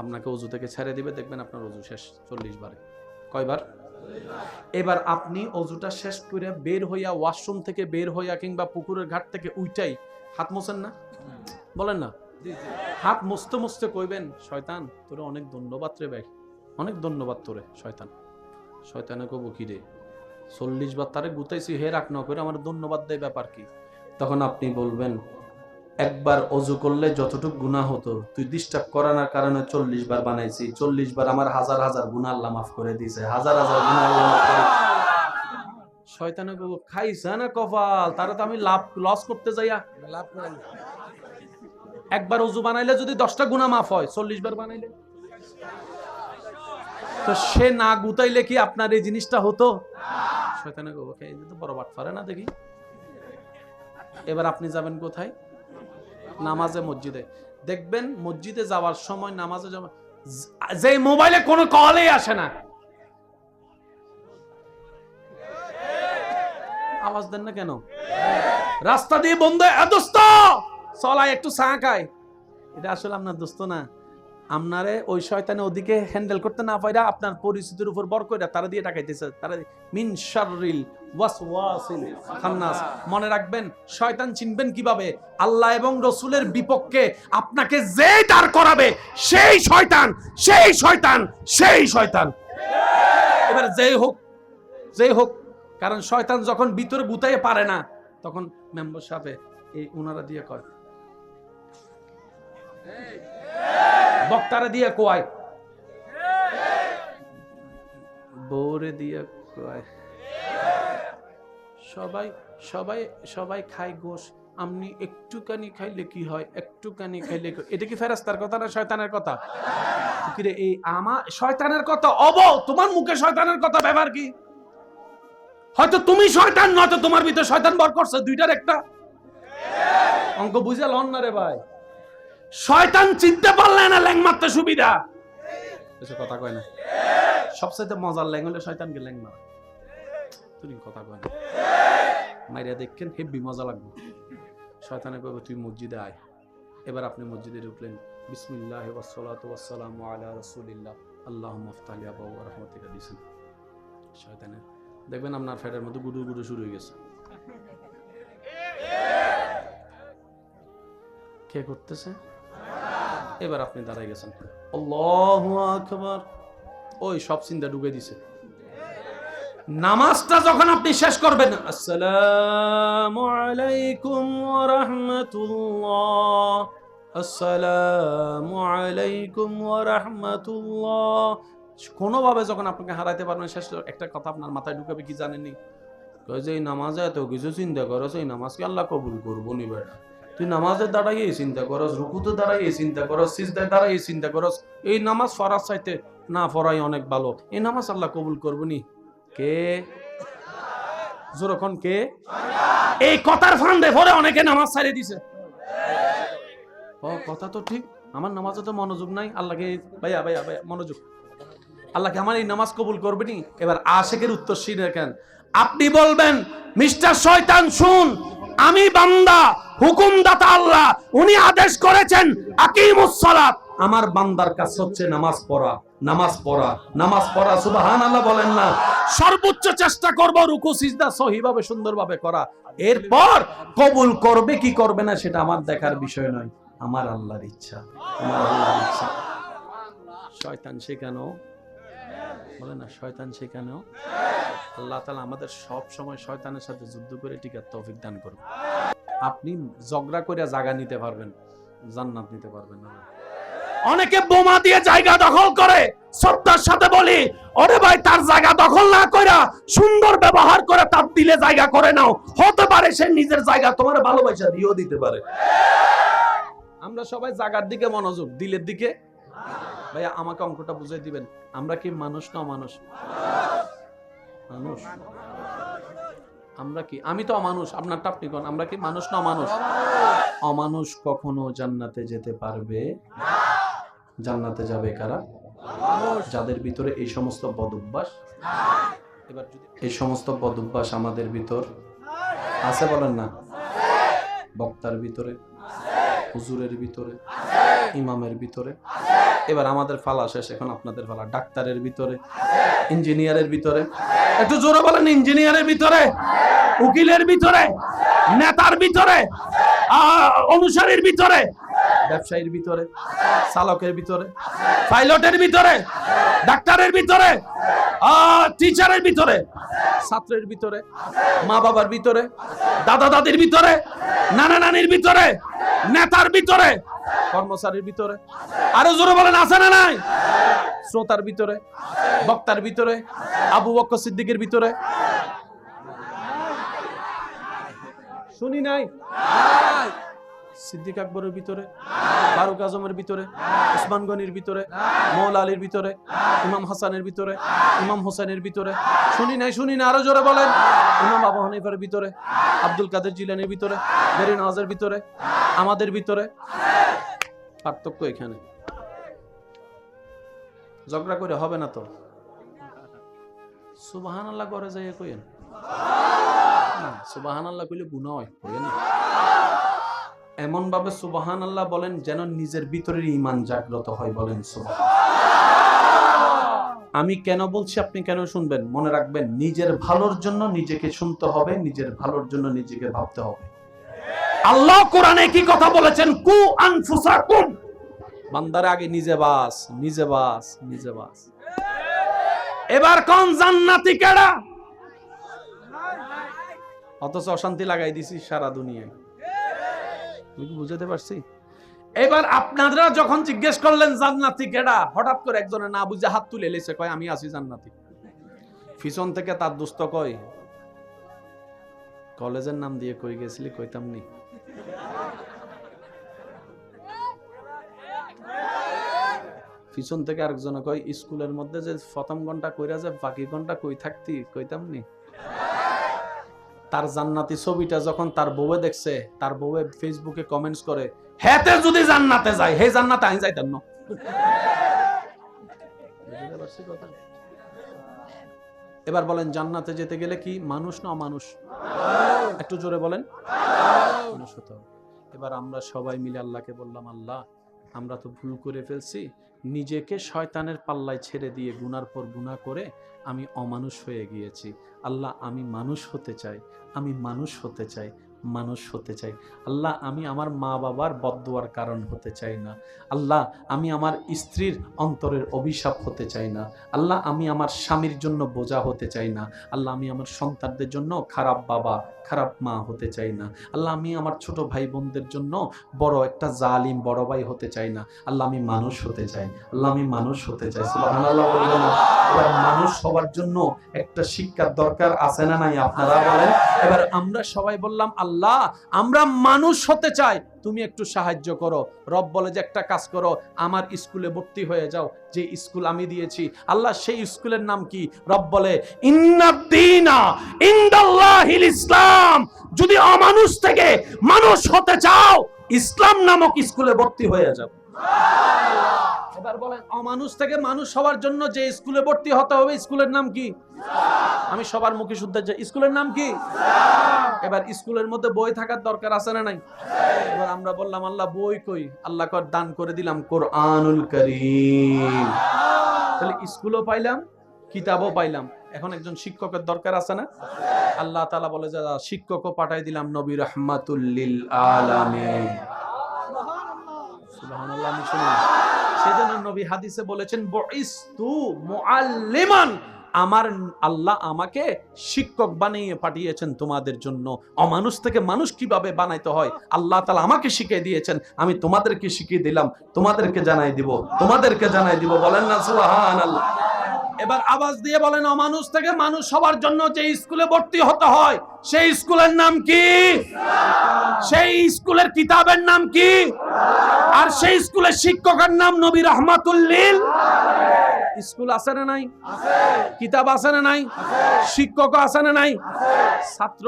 আপনাকে অজু থেকে ছেড়ে দিবে, দেখবেন আপনার অজু শেষ 40 বারে। কয়বার? এবার আপনি অজুটা শেষ করে বের হইয়া, ওয়াশরুম থেকে বের হইয়া কিংবা পুকুরের ঘাট থেকে উইটাই হাত মোছেন না? বলেন না? হাত মুছতে মুছতে কইবেন শয়তান তোরে অনেক ধন্যবাদ রে ভাই, অনেক ধন্যবাদ তোরে শয়তান। শয়তানে কব কি রে 40 বার তারে গুতাইছি, হে রাখ না করে আমার ধন্যবাদ দেয়, ব্যাপার কি? তখন আপনি বলবেন একবার অজু করলে যতটুকু গুনাহ হতো তুই ডিস্টার্ব করানোর কারণে 40 বার বানাইছি, 40 বার আমার হাজার হাজার গুনাহ আল্লাহ মাফ করে দিয়েছে, হাজার হাজার গুনাহ আল্লাহ মাফ করে। শয়তানে কব খাইছে না কপাল, তারে তো আমি লাভ লস করতে যাইয়া লাভ করেন। একবার অজু বানাইলে যদি 10টা গুনাহ মাফ হয়, 40 বার বানাইলে তো সে না গুতাইলে কি আপনার এই জিনিসটা হতো? শয়তানে কব এই তো বড় বাটফারে না দেখি। এবার আপনি যাবেন কোথায়? নামাজে, মসজিদে। দেখবেন মসজিদে যাওয়ার সময়, নামাজে যাওয়ার যে মোবাইলে কোনো কলই আসে না, আওয়াজ দেন না কেন? রাস্তা দিয়ে বন্ধ, দোস্ত চলাই একটু চা খায়, এটা আসলে আপনার দোস্ত না, আপনারে ওই শয়তানে ওদিকে হ্যান্ডেল করতে না পাইরা আপনার পরিস্থিতির উপর বর কইরা তারা দিয়ে টাকাইতেছে। তারা মিন শাররিল ওয়াসওয়াসিল খান্নাস। মনে রাখবেন শয়তান চিনবেন কিভাবে? আল্লাহ এবং রাসূলের বিপক্ষে আপনাকে যে দাঁড় করাবে সেই শয়তান, সেই শয়তান, সেই শয়তান। এবার যেই হোক, যেই হোক, কারণ শয়তান যখন ভিতরে গুতাইতে পারে না তখন মেম্বার সাহেব এই উনারা দিয়ে কয়, বক্তারা দিয়ে কয়, বউরে দিয়ে কয়, সবাই সবাই সবাই খায় গোশ, আপনি একটুখানি খাইলে কি হয়, একটুখানি খাইলে। এটা কি ফেরেশতার কথা না শয়তানের কথা? কি রে এই আমার শয়তানের কথা? তোমার মুখে শয়তানের কথা, ব্যাপার কি? হয়তো তুমি শয়তান, নয়তো তোমার ভিতরে শয়তান বর করছে, দুইটার একটা। অঙ্ক বুঝে লন না রে ভাই। শয়তান চিনতে পারলে না ল্যাং মারতে সুবিধা, কথা কয় না। সবচেয়ে মজার ল্যাং হলে শয়তানকে ল্যাং মারা, তুমি কথা কয় না, মাইরা দেখেন হেব্বি মজা লাগবে। শয়তানে কইবে তুই মসজিদে আয়। এবার আপনি মসজিদে ঢুকলেন, বিসমিল্লাহি ওয়াসসালাতু ওয়াসসালামু আলা রাসূলিল্লাহ, আল্লাহুম্মা আফতাহ লি আবওয়াব রাহমাতিকা দিছেন। শয়তানে দেখবেন আপনার ফেটের মধ্যে গুডু গুডু শুরু হয়ে গেছে। কে করতেছে? এবার আপনি দাঁড়াই গেছেন, আল্লাহু আকবার, ওই সব চিন্তা ঢুকে দিছে। নামাজটা যখন আপনি শেষ করবেন, আসসালামু আলাইকুম ওয়া রাহমাতুল্লাহ, আসসালামু আলাইকুম ওয়া রাহমাতুল্লাহ, কোনোভাবে যখন আপনাকে হারাইতে পারবেন, শেষ একটা কথা আপনার মাথায় ঢুকাবে কি জানেননি? কয় যে এই নামাজে এত কিছু চিন্তা করো, এই নামাজকে আল্লাহ কবুল করবো নি বেটা। তুই নামাজের দাঁড়াই এই চিন্তা করস, রুকুতে দাঁড়াই এই চিন্তা করস, সিজদায় দাঁড়াই এই চিন্তা করস, এই নামাজ ফরাজ চাইতে না পড়াই অনেক ভালো, এই নামাজ আল্লাহ কবুল করবনি। কে যখন কে এই কথার ফান্দে পড়ে অনেকে নামাজ ছাড়ে দিছে। ও কথা তো ঠিক, আমার নামাজে তো মনোযোগ নাই, আল্লাহকে ভাইয়া ভাইয়া ভাইয়া মনোযোগ, আল্লাহকে আমার এই নামাজ কবুল করবেনি। এবার আশেকের উত্তর শুনে কেন আপনি বলবেন, মিস্টার শয়তান শুন, আমি বান্দা, হুকুমদাতা আল্লাহ, উনি আদেশ করেছেন আকিমুস সালাত, আমার বান্দার কাজ হচ্ছে নামাজ পড়া, নামাজ পড়া, নামাজ পড়া। সুবহানাল্লাহ বলেন না? সর্বোচ্চ চেষ্টা করব রুকু সিজদা সহিভাবে সুন্দরভাবে করা, এরপর কবুল করবে কি করবে না সেটা আমার দেখার বিষয় নয়, আমার আল্লাহর ইচ্ছা, আমার আল্লাহর ইচ্ছা। শয়তান শেখানো বলে না, শয়তান শেখানো। আল্লাহ তাআলা আমাদের সব সময় শয়তানের সাথে যুদ্ধ করে টিকার তৌফিক দান করুন। আপনি ঝগড়া করে জায়গা নিতে পারবেন, জান্নাত নিতে পারবেন না। অনেকে বোমা দিয়ে জায়গা দখল করে, শ্রদ্ধার সাথে বলি, ওরে ভাই তার জায়গা দখল না কইরা সুন্দর ব্যবহার করে তার দিলে জায়গা করে নাও, হতে পারে সে নিজের জায়গা তোমার ভালোবাসা দিয়েও দিতে পারে। আমরা সবাই জায়গার দিকে মনোযোগ, দিলের দিকে। ভাইয়া আমাকে অঙ্কটা বুঝাই দিবেন, আমরা কি মানুষ না অমানুষ? মানুষ। আমরা কি, আমি তো অমানুষ, আপনারটা আপনি কোন, আমরা কি মানুষ না অমানুষ? অমানুষ কখনো জান্নাতে যেতে পারবে? জান্নাতে যাবে কারা? যাদের ভিতরে এই সমস্ত বদঅভ্যাস। এবার যদি এই সমস্ত বদঅভ্যাস আমাদের ভিতর আছে বলেন না, বক্তার ভিতরে, হুজুরের ভিতরে, ইমামের ভিতরে, এবার আমাদের ফালা শেষ, এখন আপনাদের ফালা, ডাক্তারের ভিতরে, ইঞ্জিনিয়ারের ভিতরে, একটু জোরে বলেন, ইঞ্জিনিয়ারের ভিতরে, উকিলের ভিতরে, নেতার ভিতরে, অনুসারীর ভিতরে, ব্যবসায়ীর ভিতরে, চালকের ভিতরে, পাইলটের ভিতরে, ডাক্তারের ভিতরে, টিচারের ভিতরে, ছাত্রের ভিতরে, মা বাবার ভিতরে, দাদা দাদির ভিতরে, নানা নানির ভিতরে, নেতার ভিতরে, কর্মচারীর ভিতরে, আরো জোরে বলেন আছে না নাই? শ্রোতার ভিতরে, বক্তার ভিতরে, আবু বকর সিদ্দিকের ভিতরে, শুনি নাই? সিদ্দিক আকবরের ভিতরে, ফারুক আজমের ভিতরে, উসমান গনির ভিতরে, মৌলা আলীর ভিতরে, ইমাম হাসানের ভিতরে, ইমাম হোসেনের ভিতরে, শুনি নাই? শুনি না, আরো জোরে বলেন। ইমাম আবু হানিফার ভিতরে, আব্দুল কাদের জিলানির ভিতরে, বেরি নওয়াজের ভিতরে, আমাদের ভিতরে। পার্থক্য এখানে, ঝগড়া করে হবে না তো। সুবহানাল্লাহ করে যাই কইেন না, সুবহানাল্লাহ কইলে গুনাহ হয়, কইেন না। এমন ভাবে সুবহানাল্লাহ বলেন যেন নিজের ভিতরের ঈমান জাগ্রত হয়, বলেন সুবহানাল্লাহ। আমি কেন বলছি আপনি কেন শুনবেন, মনে রাখবেন, নিজের ভালোর জন্য নিজেকে শুনতে হবে, নিজের ভালোর জন্য নিজেকে ভাবতে হবে। আল্লাহ কোরআনে কি কথা বলেছেন? কু আনফুসাকুম, বান্দার আগে নিজে বাস, নিজে বাস, নিজে বাস। এবার কোন জান্নাতি কেডা? অথচ অশান্তি লাগাই দিছি সারা দুনিয়ায়, বুঝাতে পারছি? এবার আপনারা যখন জিজ্ঞেস করলেন জান্নাতি কেডা, হঠাৎ করে একজনে না বুঝে হাত তুলে এলেছে, কয় আমি আছি জান্নাতি। পিছন থেকে তার দোস্ত কয়, কলেজের নাম দিয়ে কই গেছিলি? কইতাম নি। পিছন থেকে আরেকজনে কয়, স্কুলের মধ্যে যে প্রথম ঘন্টা কইরা যে বাকি ঘন্টা কই থাকতি? কইতাম নি। তার জান্নাতি ছবিটা যখন তার বউয়ে দেখছে, তার বউয়ে ফেসবুকে কমেন্টস করে, হেতে যদি জান্নাতে যায়, হে জান্নাতে আমি যাইতাম না। এবার বলেন, জান্নাতে যেতে গেলে কি মানুষ না অমানুষ? একটু জোরে বলেন। মানুষ হতে হবে। এবার আমরা সবাই মিলে আল্লাহকে বললাম, আল্লাহ আমরা তো ভুল করে ফেলছি, নিজেকে শয়তানের পাল্লায় ছেড়ে দিয়ে গুনার পর গুনাহ করে আমি অমানুষ হয়ে গিয়েছি। আল্লাহ আমি মানুষ হতে চাই, আমি মানুষ হতে চাই, মানুষ হতে চাই। আল্লাহ আমি আমার মা বাবার বদদুয়ার কারণ হতে চাই না। আল্লাহ আমি আমার স্ত্রীর অন্তরের অভিশাপ হতে চাই না। আল্লাহ আমি আমার স্বামীর জন্য বোঝা হতে চাই না। আল্লাহ আমি আমার সন্তানদের জন্য খারাপ বাবা খারাপ মা হতে চাই না। আল্লাহ আমি আমার ছোট ভাই বোনদের জন্য বড় একটা জালিম বড় ভাই হতে চাই না। আল্লাহ আমি মানুষ হতে চাই, আল্লাহ আমি মানুষ হতে চাই। সুবহানাল্লাহ বলবেন না? এবার মানুষ হওয়ার জন্য একটা শিক্ষার দরকার আছে না নাই আপনারা বলেন? এবার আমরা সবাই বললাম, আল্লাহ আল্লাহ আমরা মানুষ হতে চাই, তুমি একটু সাহায্য করো। রব বলে যে একটা কাজ করো, আমার স্কুলে ভর্তি হয়ে যাও, যে স্কুল আমি দিয়েছি। আল্লাহ সেই স্কুলের নাম কি? রব বলে ইন্নাদ্দীনা ইনদাল্লাহিল ইসলাম। যদি অমানুষ থেকে মানুষ হতে চাও, ইসলাম নামক স্কুলে ভর্তি হয়ে যাও। এবার বলেন, অমানুষ থেকে মানুষ হওয়ার জন্য যে স্কুলে ভর্তি হতে হবে, স্কুলের নাম কি? আমি সবার মুখে শুনতে চাই, স্কুলের নাম কি? এবার স্কুলের মধ্যে বই থাকার দরকার আছে না নাই? এবার আমরা বললাম আল্লাহ বই কই? আল্লাহ কর দান করে দিলাম কোরআনুল কারীম। তাহলে স্কুলও পাইলাম, কিতাবও পাইলাম। এখন একজন শিক্ষকের দরকার আছে না? আল্লাহ তাআলা বলে যে শিক্ষকও পাঠাই দিলাম নবী রাহমাতুল লিল আলামিন। সুবহানাল্লাহ। আমি শুনি সেজন্য নবী হাদিসে বলেছেন বুইস্তু মুআল্লিমান, আমার আল্লাহ আমাকে শিক্ষক বানিয়ে পাঠিয়েছেন তোমাদের জন্য। অমানুষ থেকে মানুষ কিভাবে বানাইতে হয় আল্লাহ তাআলা আমাকে শিখিয়ে দিয়েছেন, আমি তোমাদেরকে শিখিয়ে দিলাম, তোমাদেরকে জানাই দিব, তোমাদেরকে জানাই দিব। বলেন না সুবহানাল্লাহ। এবার আওয়াজ দিয়ে বলেন, অমানুষ থেকে মানুষ হওয়ার জন্য যে স্কুলে ভর্তি হতে হয়, সেই স্কুলের নাম কি? সেই স্কুলের কিতাবের নাম কি? আর সেই স্কুলের শিক্ষকের নাম নবী রাহমাতুল লিল। স্কুল আছে না নাই? কিতাব আছে না নাই? শিক্ষক আছে না নাই? ছাত্র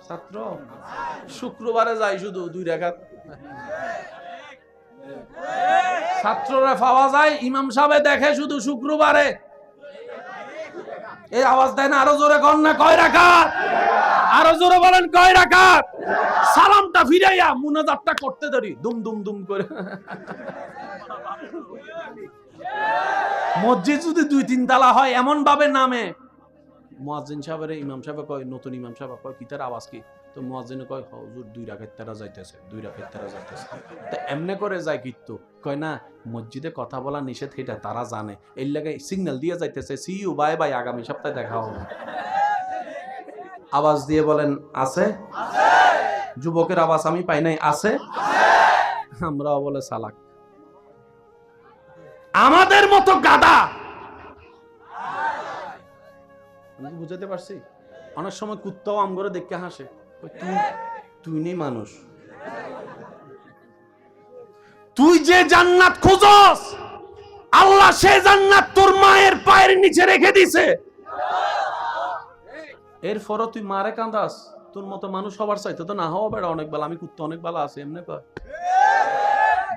ছাত্র শুক্রবারে যাই শুধু 2 রাকাত, ছাত্ররা পাওয়া যায়, ইমাম সাহেব দেখে শুধু শুক্রবারে। এই আওয়াজ দেন, আরো জোরে কর না, কয় রাকাত? আরো জোরে বলেন, কয় রাকাত? সালামটা ফিরাইয়া মুনাজাতটা করতে ধরি দুম দুম দুম করে। মসজিদ যদি 2-3 তালা হয় এমন ভাবে নামে, মুয়াজ্জিন সাহেবের ইমাম সাহেব কয়, নতুন ইমাম সাহেব কয় কি তার আওয়াজ কি? তো মুয়াজ্জিন কয় হুজুর 2 রাকাত তারা যাইতেছে, 2 রাকাত তারা যাইতেছে। তো এমনে করে যায় কিন্তু কয় না, মসজিদে কথা বলা নিষেধ, এটা তারা জানে, এর লাগে সিগন্যাল দিয়ে যাইতেছে, সি ইউ বাই বাই, আগামী সপ্তাহে দেখা হবে। আওয়াজ দিয়ে বলেন আছে? যুবকের আওয়াজ আমি পাই নাই, আছে? আমরাও বলে সালাক। আমাদের মতো গাদা, বুঝাতে পারছি? অনেক সময় কুত্তাও আম করে দেখে হাসে, তুই নেই মানুষ, তুই যে জান্নাত খুঁজস আল্লাহ সে জান্নাত তোর মায়ের পায়ের নিচে রেখে দিছে। এরপরও তুই মারে কান্দাস, তোর মতো মানুষ হবার চাইতো তো না হওয়া বেড়া অনেক বেলা, আমি কুত্তা অনেক বেলা আছে এমনি কয়।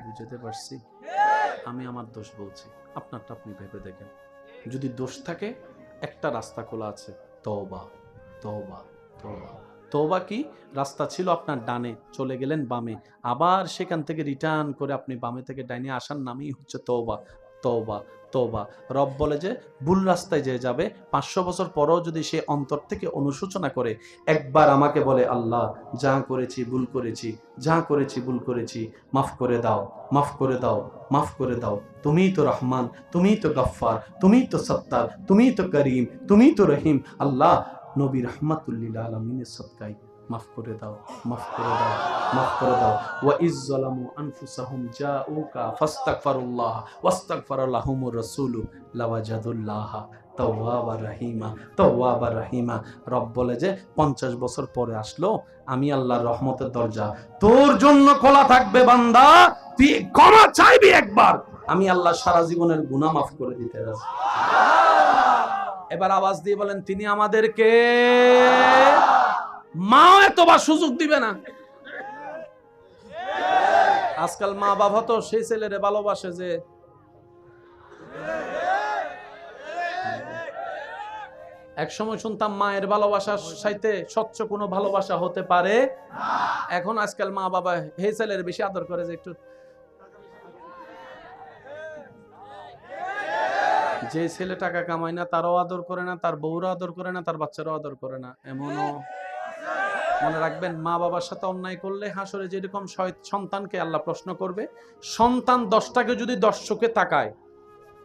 বুঝতে পারছি? আমি আমার দোষ বলছি, আপনারটা আপনি ভেবে দেখেন। যদি দোষ থাকে, একটা রাস্তা খোলা আছে, তওবা তওবা তওবা। তওবা কি? রাস্তা ছিল আপনার ডানে, চলে গেলেন বামে, আবার সেখান থেকে রিটার্ন করে আপনি বামে থেকে ডাইনে আসার নামই হচ্ছে তওবা তওবা তওবা। রব বলে যে ভুল রাস্তায় যে যাবে 500 বছর পরেও যদি সে অন্তর থেকে অনুশোচনা করে, একবার আমাকে বলে আল্লাহ যা করেছি ভুল করেছি, যা করেছি ভুল করেছি, মাফ করে দাও, মাফ করে দাও, মাফ করে দাও, তুমিই তো রহমান, তুমিই তো গফফার, তুমিই তো সত্তার, তুমিই তো করিম, তুমিই তো রহিম। আল্লাহ নবী রাহমাতুল লিল আলামিনের সদকায় মাফ করে দাও, মাফ করে দাও, মাফ করে দাও। ওয়া ইজ যালামু আনফুসাহুম জাউকা ফাস্তাগফিরুল্লাহ ওয়াস্তাগফারা লাহুমুর রাসূলু লাওয়াজাদুল্লাহ তাওয়াবার রহিমা, তাওয়াবার রহিমা। রব বলে যে 50 বছর পরে আসলো, আমি আল্লাহর রহমতের দরজা তোর জন্য খোলা থাকবে বান্দা, তুই ক্ষমা চাইবি একবার, আমি আল্লাহ সারা জীবনের গুনাহ মাফ করে দিতে রাজি। এবার আওয়াজ দিয়ে বলেন, তিনি আমাদেরকে মাও এতবার সুযোগ দিবে না। আজকাল মা বাবা তো সেই ছেলেরে ভালোবাসে যে এক সময় শুনতাম মায়ের ভালোবাসার সাথে স্বচ্ছ কোনো ভালোবাসা হতে পারে। এখন আজকাল মা বাবা হে ছেলের বেশি আদর করে যে একটু, যে ছেলে টাকা কামায় না তারও আদর করে না, তার বউরও আদর করে না, তার বাচ্চারও আদর করে না। এমনও মনে রাখবেন, মা বাবার সাথে অন্যায় করলে হাসরে যেরকম সন্তানকে আল্লাহ প্রশ্ন করবে, সন্তান 10টাকে যদি 10 চোখে তাকায়,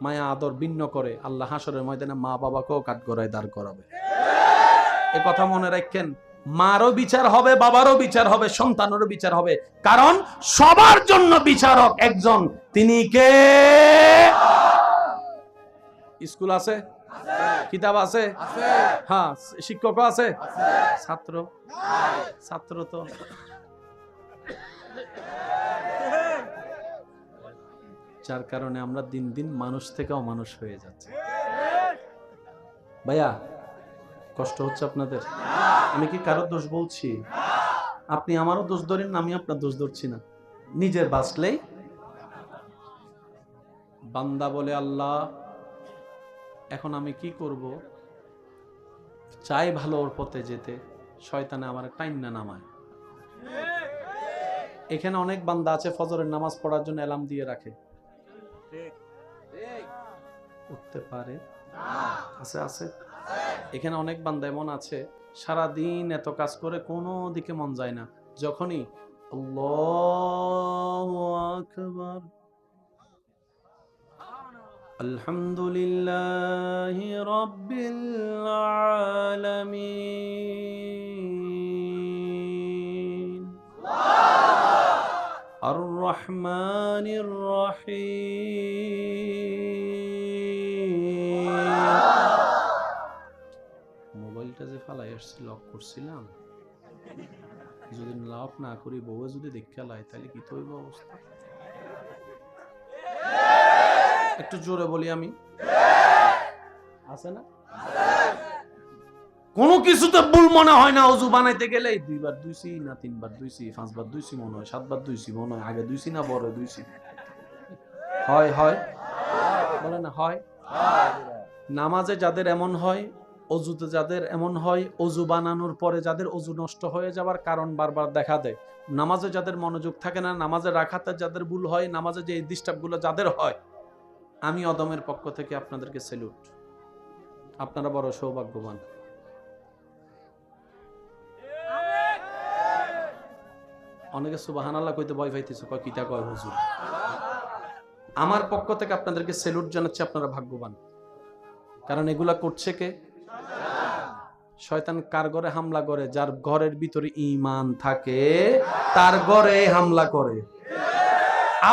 মায়া আদর ভিন্ন করে, আল্লাহ হাসরের ময়দানে মা বাবাকেও কাঠগড়ায় দাঁড় করাবে। এ কথা মনে রাখেন, মারও বিচার হবে, বাবারও বিচার হবে, সন্তানেরও বিচার হবে, কারণ সবার জন্য বিচারক একজন, তিনি কে? স্কুল আছে? কিতাব আছে? হ্যাঁ। শিক্ষকও আছে? ছাত্র? ছাত্র তো যার কারণে আমরা দিন দিন মানুষ থেকে অমানুষ হয়ে যাচ্ছি। ভাইয়া কষ্ট হচ্ছে আপনাদের? আমি কি কারো দোষ বলছি? আপনি আমারও দোষ ধরেন, আমি আপনার দোষ ধরছি না। নিজের বাঁচলেই। বান্দা বলে আল্লাহ এখন আমি কি করব? চাই ভালো ওর পথে যেতে, শয়তানে আমার টাইম না নামায়। এখানে অনেক বান্দা আছে ফজরের নামাজ পড়ার জন্য অ্যালার্ম দিয়ে রাখে, উঠতে পারে? আছে আছে। এখানে অনেক বান্দা এমন আছে সারাদিন এত কাজ করে কোনো দিকে মন যায় না, যখনই আল্লাহু আকবার আলহামদুলিল্লাহি রাব্বিল আলামিন আর রহমানির রহিম। মোবাইলটা যে ফালাই আসছি লক করছিলাম, যদি লক না করি বউ যদি দেখে লাই তাহলে কি হইব অবস্থা? একটু জোরে বলি আমি, আছে না? কোনো কিছুতে ভুল মনে হয় না। অজু বানাইতে গেলে 2 বার ধুইছি না 3 বার ধুইছি, 5 বার ধুইছি মনে হয়, 7 বার ধুইছি মনে হয়, আগে ধুইছি না পরে ধুইছি। হয় হয় বলে না হয়? নামাজে যাদের এমন হয়, অজুতে যাদের এমন হয়, অজু বানানোর পরে যাদের অজু নষ্ট হয়ে যাওয়ার কারণ বারবার দেখা দেয়, নামাজে যাদের মনোযোগ থাকে না, নামাজে রাখাতে যাদের ভুল হয়, নামাজে যে ডিস্টার্বগুলো যাদের হয়, আমি অদমের পক্ষ থেকে আপনাদেরকে স্যালুট। আপনারা বড় সৌভাগ্যবান। অনেকে সুবহানাল্লাহ কইতে ভয় পাইতেছে, কয় কিটা কয় হুজুর। আমার পক্ষ থেকে আপনাদেরকে স্যালুট জানাচ্ছি, আপনারা ভাগ্যবান। কারণ এগুলা করছে কে? শয়তান। কার ঘরে হামলা করে? যার ঘরের ভিতরে ঈমান থাকে তার ঘরে হামলা করে।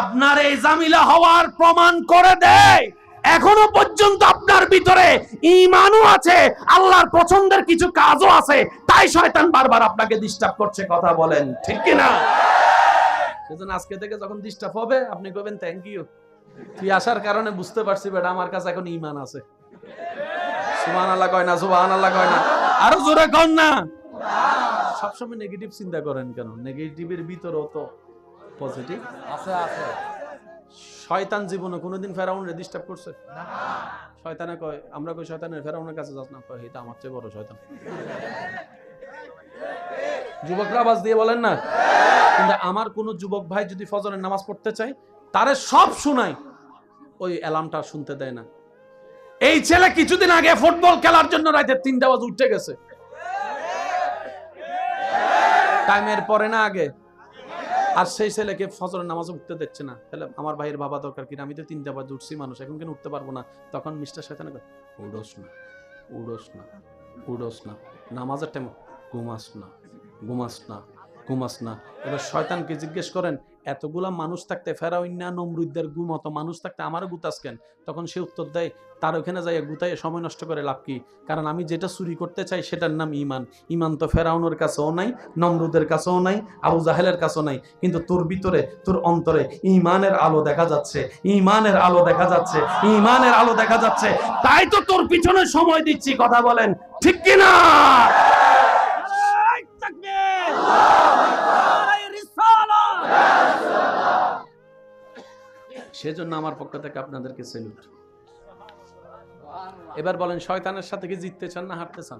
আপনার এই জামিলা হওয়ার প্রমাণ করে দেয় এখনো পর্যন্ত আপনার ভিতরে ঈমানও আছে, আল্লাহর পছন্দের কিছু কাজও আছে, তাই শয়তান বারবার আপনাকে ডিস্টার্ব করছে। কথা বলেন ঠিক কি না? সেজন্য আজকে থেকে যখন ডিস্টার্ব হবে আপনি কইবেন থ্যাংক ইউ, তুই আসার কারণে বুঝতে পারছি বেটা আমার কাছে এখন ঈমান আছে। সুবহানাল্লাহ কয় না? সুবহানাল্লাহ কয় না? আরো জোরে কর না। সবসময় নেগেটিভ চিন্তা করেন কেন? নেগেটিভের ভিতরেও তো পজিটিভ আছে। আছে। শয়তান জীবনে কোনোদিন ফেরাউনরে ডিস্টার্ব করছে? শয়তানে কয়, আমরা কই শয়তানের ফেরাউনের কাছে যাস না, কয় এটা আমার চেয়ে বড় শয়তান। যুবকরা আওয়াজ দিয়ে বলেন না। কিন্তু আমার কোন যুবক ভাই যদি ফজরের নামাজ পড়তে চায়, তারে সব শোনাই, ওই অ্যালার্মটা শুনতে দেয় না। এই ছেলে কিছুদিন আগে ফুটবল খেলার জন্য রাতে 3টা বাজে উঠে গেছে, টাইমের পরে না আগে, আর সেই ছেলেকে ফজরের নামাজে উঠতে দিচ্ছে না। তাহলে আমার ভাইয়ের বাবা দরকার কি? আমি তো 3টা বাজে উঠছি মানুষ, এখন কেন উঠতে পারবো না? তখন মিস্টার শয়তান কয় উড়োস না, উড়োস না, উড়োস না, নামাজের টাইম ঘুমাস না, ঘুমাস না, ঘুমাস না। এবার শয়তানকে জিজ্ঞেস করেন, এতগুলা মানুষ থাকতে ফেরাউন না নমরুদদের ঘুমতো মানুষ থাকতে আমারও গুতাস কেন? তখন সে উত্তর দেয়, তার ওখানে যাই গুতাইয়ে সময় নষ্ট করে লাভ কি? কারণ আমি যেটা চুরি করতে চাই সেটার নাম ঈমান। ঈমান তো ফেরাউনের কাছেও নাই, নমরুদের কাছেও নাই, আবু জাহেলের কাছেও নাই, কিন্তু তোর ভিতরে, তোর অন্তরে ঈমানের আলো দেখা যাচ্ছে, ঈমানের আলো দেখা যাচ্ছে, ঈমানের আলো দেখা যাচ্ছে, তাই তো তোর পিছনে সময় দিচ্ছি। কথা বলেন ঠিক কি না? সেজন্য আমার পক্ষ থেকে আপনাদেরকে স্যালুট। এবার বলেন, শয়তানের সাথে কি জিততে চান না হারতে চান?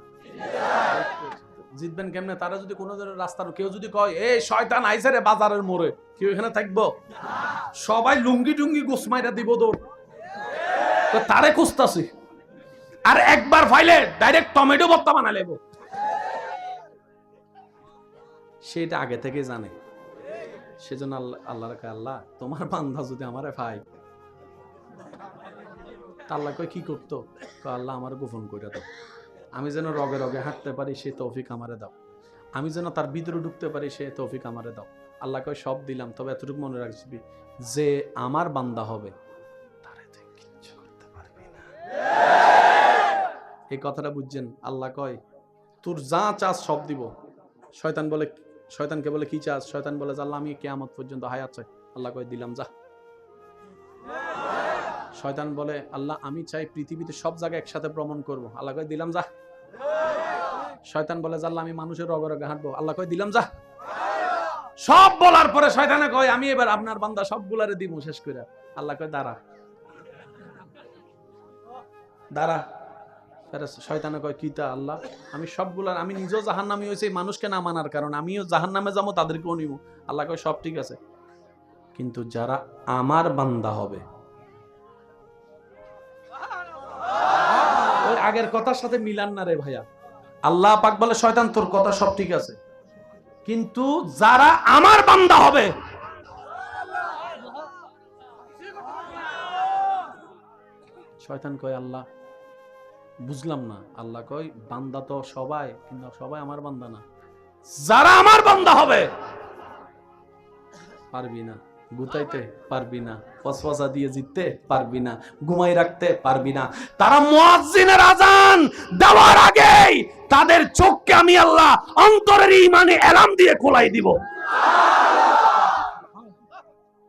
জিতবেন কেমনে? তারা যদি কোনো রাস্তার কেউ যদি কয় এই শয়তান আইছে রে বাজারের মোড়ে, কেউ এখানে থাকবো? সবাই লুঙ্গি টুঙ্গি গোসমাইরা দিব দৌড়, তো তারে খুঁজতাছি। আর একবার ফাইলে ডাইরেক্ট টমেটো ভর্তা বানা লেব, সেটা আগে থেকে জানে। সেজন্য আল্লাহ রাখে, আল্লাহ তোমার বান্দা যদি আমারে ভাই, আল্লাহ কয় কি করতো? আল্লাহ আমার গোপন করে দাও, আমি যেন রগে রগে হাঁটতে পারি সে তৌফিক আমারে দাও, আমি যেন তার ভিতরে ঢুকতে পারি সে তৌফিক আমারে দাও। আল্লাহ কয় সব দিলাম, তবে এতটুকু মনে রাখবি, যে আমার বান্দা হবে তারে তুই কিচ্ছু করতে পারবি না। এই কথাটা বুঝছেন? আল্লাহ কয় তোর যা চাস সব দিব। শয়তানকে বলে কি চাস? শয়তান বলে আল্লাহ আমি কিয়ামত পর্যন্ত হায়াত চাই। আল্লাহ কয় দিলাম যা। শয়তান বলে আল্লাহ আমি চাই পৃথিবীতে সব জায়গায় একসাথে ভ্রমণ করব। আল্লাহ কয় দিলাম যা। শয়তান বলে আল্লাহ আমি মানুষের রগে রগে হাঁটবো। আল্লাহ কয় দিলাম যা। সব বলার পরে শয়তানে কয় আমি এবার আপনার বান্দা সবগুলারে দিব শেষ করে। আল্লাহ কয় দাঁড়া দাঁড়া। শয়তানে কয় কিতা আল্লাহ আমি সবগুলার, আমি নিজেও জাহান্নামী হয়েছি মানুষকে না মানার কারণ, আমিও জাহান্নামে যাবো তাদেরকেও নিব। আল্লাহ কয় সব ঠিক আছে, কিন্তু যারা আমার বান্দা হবে, ওই আগের কথার সাথে মিলান না রে ভাইয়া। আল্লাহ পাক বলে শয়তান তোর কথা সব ঠিক আছে, কিন্তু যারা আমার বান্দা হবে, শয়তান কয় আল্লাহ বুঝলাম না। আল্লাহ কয় বান্দা তো সবাই, কিন্তু সবাই আমার বান্দা না। যারা আমার বান্দা হবে পারবি না গুতাইতে, পারবি না ফসফসা দিয়ে জিততে, পারবি না ঘুমাই রাখতে, পারবি না। তারা মুয়াজ্জিনের আজান দেওয়ার আগেই তাদের চোখকে আমি আল্লাহ অন্তরের ঈমানে এলাম দিয়ে খোলাই দিব।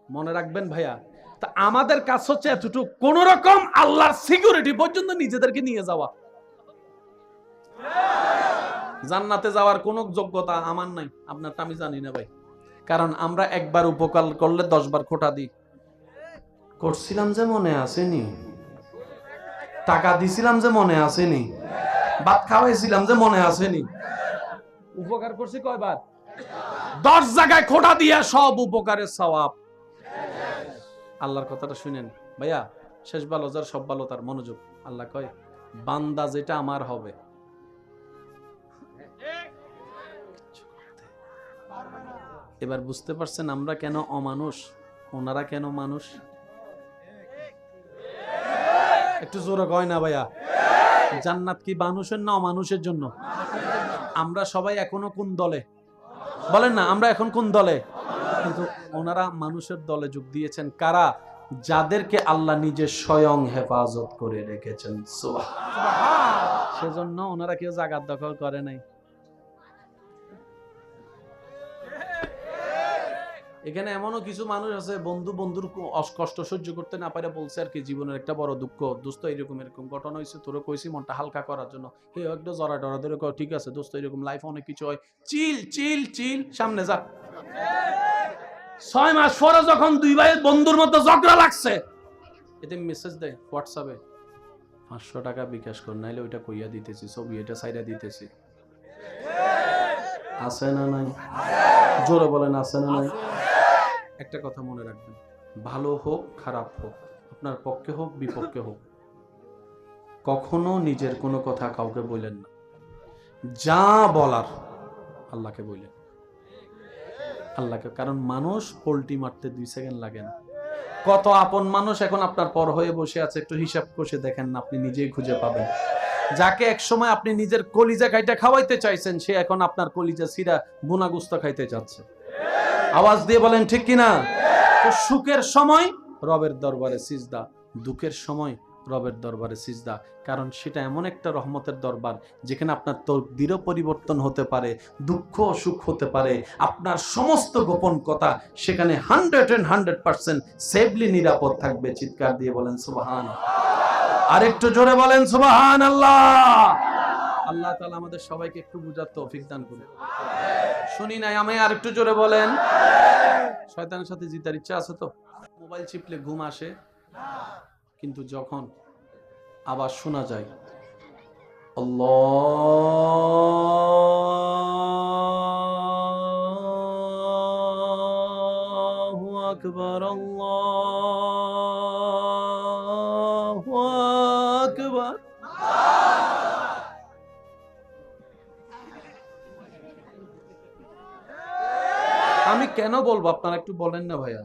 মনে রাখবেন ভাইয়া, তা আমাদের কাজ হচ্ছে এতটুকু, কোন রকম আল্লাহর সিকিউরিটি পর্যন্ত নিজেদেরকে নিয়ে যাওয়া। জান্নাতে যাওয়ার কোন যোগ্যতা আমার নাই, আপনারটা আমি জানি না ভাই, কারণ আমরা একবার উপকার করলে 10 বার খোটা দিই। করছিলাম যে মনে আসেনি, টাকা দিছিলাম যে মনে আসেনি, ভাত খাওয়াইছিলাম যে মনে আসেনি। উপকার করছি কয়বার? 10 জায়গায় খোটা দিয়ে সব উপকারের সওয়াব। আল্লাহর কথাটা শুনেন ভাইয়া, শেষ ভালো যার সব ভালো তার। মনোযোগ। আল্লাহ কয় বান্দা যেটা আমার হবে, এবার বুঝতে পারছেন আমরা কেন অমানুষ, ওনারা কেন মানুষ? একটু জোরে কয় না ভাইয়া। জান্নাত কি মানুষের না অমানুষের জন্য? আমরা সবাই এখনো কোন দলে বলেন না? আমরা এখন কোন দলে? কিন্তু ওনারা মানুষের দলে যোগ দিয়েছেন। কারা? যাদেরকে আল্লাহ নিজে স্বয়ং হেফাজত করে রেখেছেন। সুবহানাল্লাহ। সেজন্য ওনারা কেউ জায়গা দখল করে নাই। এখানে এমনও কিছু মানুষ আছে বন্ধুর কষ্ট সহ্য করতে না পারে বলছে আর কি জীবনের একটা বড় দুঃখ, দোস্ত এরকম ঘটনা হয়েছে, তোরে কইছি মনটা হালকা করার জন্য। হে একটা জরা ডরা ধরে কয় ঠিক আছে দোস্ত, এরকম লাইফ অনেক কিছু হয়, চিল চিল চিল, সামনে যা। 6 মাস পরে যখন দুই ভাই বন্ধুর মতো ঝগড়া লাগছে, এতে মেসেজ দেয় হোয়াটসঅ্যাপে 500 টাকা বিকাশ কর, নাইলে ওইটা কইয়া দিতেছি, ছবি এটা সাইডা দিতেছি। আছে না নাই? জোরে বলেন আছে না নাই? একটা কথা মনে রাখবেন, ভালো হোক খারাপ হোক, আপনার পক্ষে হোক বিপক্ষে হোক, কখনো নিজের কোনো কথা কাউকে বললেন না। যা বলার আল্লাহকে বললেন, আল্লাহকে। কারণ মানুষ পোল্টি মারতে 2 সেকেন্ড লাগে না। কত আপন মানুষ এখন আপনার পর হয়ে বসে আছে, একটু হিসাব কষে দেখেন না, আপনি নিজেই খুঁজে পাবেন। যাকে একসময় আপনি নিজের কলিজা খাইটা খাওয়াইতে চাইছেন, সে এখন আপনার কলিজা সিরা বুনা গুস্ত খাইতে যাচ্ছে। আওয়াজ দিয়ে বলেন ঠিক কিনা? তো সুখের সময় রবের দরবারে সিজদা, দুঃখের সময় রবের দরবারে সিজদা। কারণ সেটা এমন একটা রহমতের দরবার যেখানে আপনার তকদিরও পরিবর্তন হতে পারে, দুঃখ সুখ হতে পারে, আপনার সমস্ত গোপন কথা সেখানে 100% সেফলি নিরাপদ থাকবে। চিৎকার দিয়ে বলেন সুবহান। আরেকটু জোরে বলেন সুবহানাল্লাহ। আল্লাহ তাআলা আমাদের সবাইকে একটু বুঝার তৌফিক দান করুন। শুনি নাই আমি? আরেকটু জোরে বলেন। শয়তানের সাথে জিতার ইচ্ছা আছে তো? মোবাইল চিপলে ঘুম আসে, কিন্তু যখন আবার শোনা যায় আল্লাহু আকবার আল্লাহু আকবার, আমি কেন বলবো আপনারা একটু বলেন না ভাইয়া?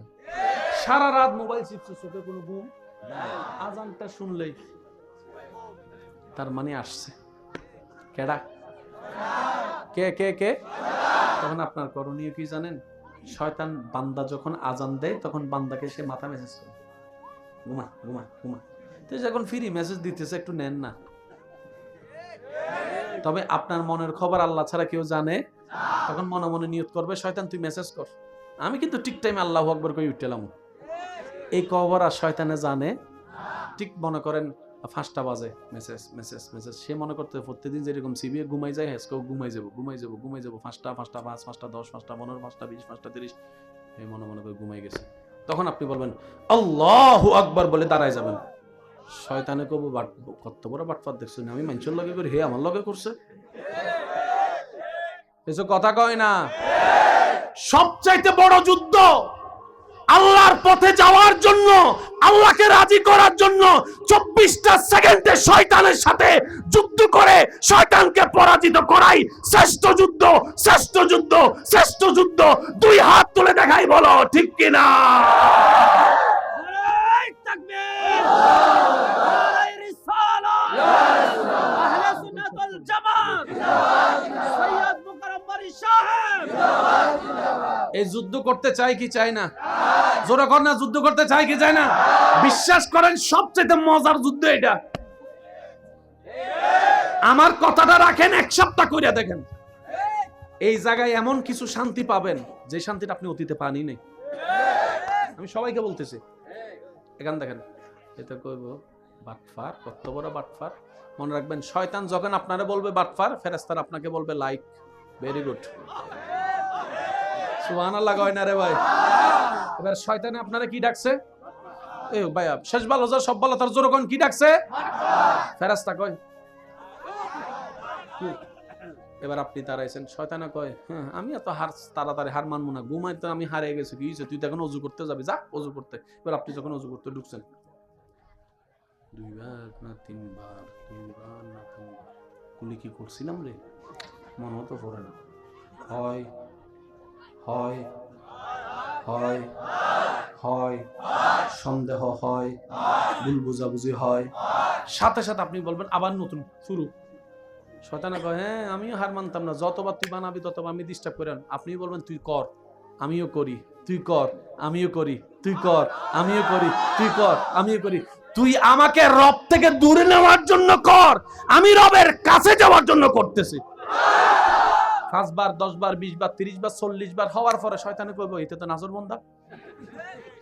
সারা রাত মোবাইল চিপছে, চোখে কোনো ঘুম, আজানটা শুনলেই তার মানে আসছে। কেডা? কে কে কে? তখন আপনার করণীয় কি জানেন? শয়তান বান্দা যখন আজান দেয় তখন বান্দাকে সে মাথা মেসেজ করে ঘুমা ঘুমা ঘুমা। তো যখন ফ্রি মেসেজ দিতেছে একটু নেন না, তবে আপনার মনের খবর আল্লাহ ছাড়া কেউ জানে। তখন মনে মনে নিয়ত করবে, শয়তান তুই মেসেজ কর, আমি কিন্তু ঠিক টাইমে আল্লাহু আকবার কই উঠলাম। এই খবর আর শয়তানে জানে। ঠিক মনে করেন 5টা বাজে, মেসেজ মেসেজ মেসেজ, সে মনে করতে প্রত্যেকদিন যেরকম সিবিএ ঘুমাই যায়, হেসকেও ঘুমাই যাবো 5টা 5টা 5 5টা 10 5টা 15 5টা 20 5টা 30, এই মনে মনে করে ঘুমাই গেছে। তখন আপনি বলবেন আল্লাহু আকবার বলে দাঁড়ায় যাবেন। শয়তানে কব কত বড় বাটপাত দেখছেন, আমি মানুষের লগে করি, হে আমার লগে করছে। এসব কথা কয় না। সবচাইতে বড় যুদ্ধ আল্লাহর পথে যাওয়ার জন্য, আল্লাহকে রাজি করার জন্য 24টা সেকেন্ডে শয়তানের সাথে যুদ্ধ করে শয়তানকে পরাজিত করাই শ্রেষ্ঠ যুদ্ধ, শ্রেষ্ঠ যুদ্ধ, শ্রেষ্ঠ যুদ্ধ। 2 হাত তুলে দেখাই, বলো ঠিক কিনা? নারায়ে তাকবীর, নারায়ে রিসালাত, আহলে সুন্নাত ওয়াল জামাত, সৈয়দ মুকাররম বাড়ি সাহেব। এই যুদ্ধ করতে চাই কি চাই না? জোরে কর না, যুদ্ধ করতে চাই কি চাই না? বিশ্বাস করেন সবচেয়ে মজার যুদ্ধ এটা। আমার কথাটা রাখেন, 1 সপ্তাহ কইরা দেখেন, এই জায়গায় এমন কিছু শান্তি পাবেন যে শান্তিটা আপনি অতীতে পানি নেই। আমি সবাইকে বলতেছি, এখান দেখেন, এটা কইব বাটফার, কত বড় বাটফার। মনে রাখবেন, শয়তান যখন আপনারা বলবে বাটফার, ফেরেশতারা আপনাকে বলবে লাইক, ভেরি গুড, সুবহানাল্লাহ কয় না রে ভাই? এবার শয়তানে আপনারা কি ডাকছে? এ ভাই, শেষ ভালো যা সব ভালো, তার জোরে কোন কি ডাকছে? ফেরেশতা কয়। এবার আপনি দাঁড়াইছেন, শয়তানে কয় হ্যাঁ আমি এত তাড়াতাড়ি হার মানবো না, ঘুমাই তো আমি হারিয়ে গেছি, কি হয়েছে, তুই তো এখন অজু করতে যাবি, যা অজু করতে। এবার আপনি যখন অজু করতে ঢুকছেন, 2 বার না 3 বার, 2 বার না 3 বার কুলি কি করছিলাম রে, মনে তো পড়ে না। হয় হয় হয় হয়, সন্দেহ হয়, ভুল বুঝাবুঝি হয়, সাথে সাথে আপনি বলবেন আবার নতুন শুরু। শয়তানে কয় হ্যাঁ আমিও হার মানতাম না, যতবার তুই বানাবি ততবার আমি ডিস্টার্ব করেন। আপনি বলবেন তুই কর, আমিও করি, তুই কর, আমিও করি, তুই কর, আমিও করি, তুই কর, আমিও করি। তুই আমাকে রব থেকে দূরে নেওয়ার জন্য কর, আমি রবের কাছে যাওয়ার জন্য করতেছি। 5 বার 10 বার 20 বার 30 বার 40 বার হওয়ার পরে শয়তানে কইব এটা তো নাজর বন্দা,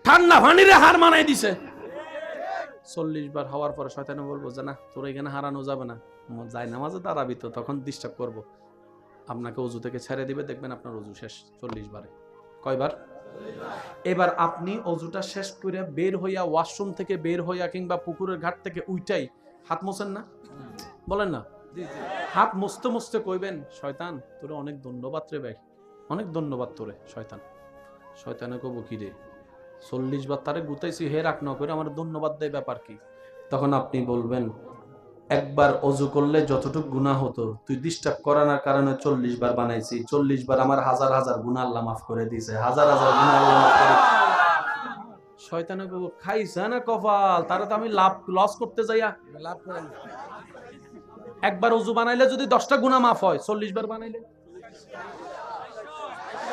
ঠান্ডা পানিরে হার মানাই দিছে। 40 বার হওয়ার পরে শয়তানে বলবো যে না তোর এখানে হারানো যাবে না, যাই নামাজে দাঁড়াবি তো, তখন ডিস্টার্ব করব। আপনাকে অজু থেকে ছেড়ে দিবে, দেখবেন আপনার অজু শেষ 40 বারে। কয়বার? এবার আপনি অজুটা শেষ করে বের হইয়া, ওয়াশরুম থেকে বের হইয়া কিংবা পুকুরের ঘাট থেকে উইটাই হাত মোছেন না? বলেন না? হাত মুছতে মুছতে কইবেন শয়তান তোরে অনেক ধন্যবাদ রে ভাই, অনেক ধন্যবাদ তোরে শয়তান। শয়তানে কব কি রে 40 বার তারে গুতাইছি, হে রাখ না করে আমার ধন্যবাদ দেয়, ব্যাপার কি? তখন আপনি বলবেন একবার অজু করলে যতটুকু গুনাহ হতো তুই ডিস্টার্ব করানোর কারণে 40 বার বানাইছি, 40 বার আমার হাজার হাজার গুনাহ আল্লাহ মাফ করে দিয়েছে, হাজার হাজার গুনাহ আল্লাহ মাফ করে। শয়তানে কব খাইছে না কপাল, তারে তো আমি লাভ লস করতে যাইয়া লাভ করেন। একবার অজু বানাইলে যদি 10টা গুনাহ মাফ হয়, 40 বার বানাইলে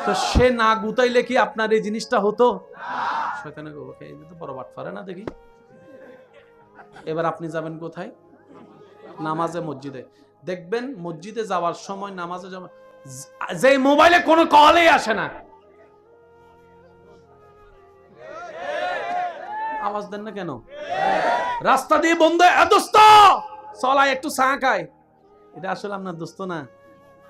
তো সে না গুতাইলে কি আপনার এই জিনিসটা হতো? শয়তানে কব এই তো বড় বাটফারে না দেখি। এবার আপনি যাবেন কোথায়? নামাজে, মসজিদে। দেখবেন মসজিদে যাওয়ার সময়, নামাজে যাওয়ার, যে মোবাইলে কোনো কলই আসে না, আওয়াজ দেন না কেন? রাস্তা দিয়ে বন্ধ, দোস্ত চলাই একটু চা খায়, এটা আসলে আপনার দোস্ত না,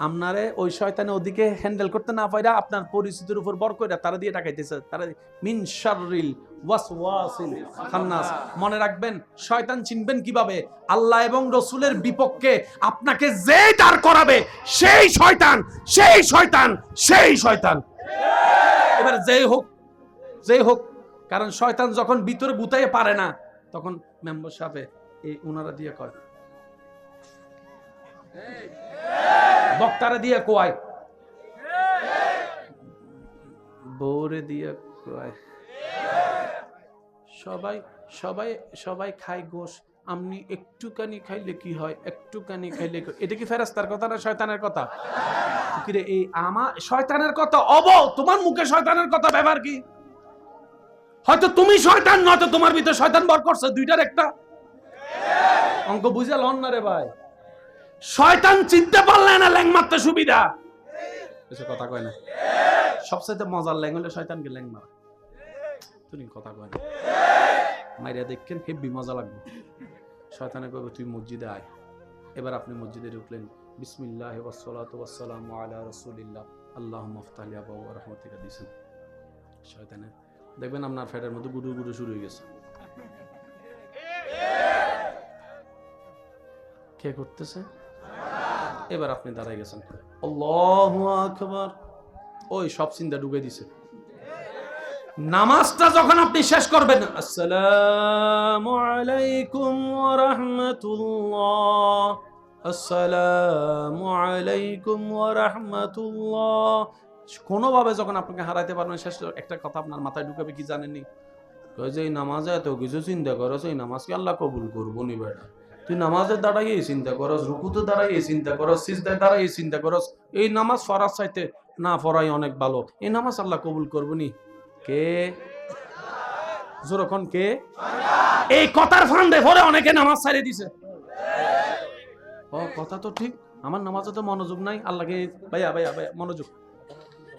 আপনারে ওই শয়তানে ওদিকে হ্যান্ডেল করতে না পাইরা আপনার পরিস্থিতির উপর বর কইরা তারা দিয়ে টাকাইতেছে, তারা মিন শাররিল ওয়াসওয়াসিল খান্নাস। মনে রাখবেন শয়তান চিনবেন কিভাবে? আল্লাহ এবং রাসূলের বিপক্ষে আপনাকে যে দাঁড় করাবে সেই শয়তান, সেই শয়তান, সেই শয়তান। এবার যেই হোক, যেই হোক, কারণ শয়তান যখন ভিতরে গুতাইতে পারে না তখন মেম্বার সাহেব এই উনারা দিয়ে কয়, বক্তারা দিয়ে কয়, বউরে দিয়ে কয়, সবাই সবাই সবাই খায় গোশ, আপনি একটুখানি খাইলে কি হয়, একটুখানি খাইলে। এটা কি ফেরেশতার কথা না শয়তানের কথা? কি রে এই আমার শয়তানের কথা? তোমার মুখে শয়তানের কথা, ব্যাপার কি? হয়তো তুমি শয়তান, নয়তো তোমার ভিতরে শয়তান বর করছে, দুইটার একটা। অঙ্ক বুঝে লন না রে ভাই। শয়তান চিনতে পারলে না ল্যাং মারতে সুবিধা, কিছু কথা কয় না। সবচাইতে মজার ল্যাং হলে শয়তানকে ল্যাং মারা, তুমি কথা কয় না। মাইরা দেখেন হেব্বি মজা লাগবে। শয়তানে কইবে তুই মসজিদে আয়। এবার আপনি মসজিদে ঢুকলেন, বিসমিল্লাহ ওয়াসসালাতু ওয়াসসালামু আলা রাসূলিল্লাহ আল্লাহুম্মা আফতাহ লি আবওয়াব রাহমাতিকা দিছেন। শয়তানে দেখবেন আপনার ফেটের মধ্যে গুডু গুডু শুরু হয়ে গেছে। কে করতেছে? এবার আপনি দাঁড়াই গেছেন, আল্লাহু আকবার, ওই সব চিন্তা ঢুকে দিছে। নামাজটা যখন আপনি শেষ করবেন, আসসালামু আলাইকুম ওয়া রাহমাতুল্লাহ, আসসালামু আলাইকুম ওয়া রাহমাতুল্লাহ, কোনোভাবে যখন আপনাকে হারাইতে পারবেন, শেষ একটা কথা আপনার মাথায় ঢুকাবে, কি জানেননি? কই যে এই নামাজে এত কিছু চিন্তা করছ, এই নামাজকে আল্লাহ কবুল করবো নি বেটা? তুই নামাজে দাঁড়াই এই চিন্তা করস, রুকুতে দাঁড়াই এই চিন্তা করস, সিজদায় দাঁড়াই এই চিন্তা করস, এই নামাজ ফরাজ চাইতে না পড়াই অনেক ভালো, এই নামাজ আল্লাহ কবুল করবো নি? কে? যখন কে? এই কথার ফান্দে পড়ে অনেকে নামাজ ছাড়িয়ে দিছে। ও কথা তো ঠিক, আমার নামাজে তো মনোযোগ নাই, আল্লাহকে ভাইয়া ভাইয়া ভাইয়া মনোযোগ,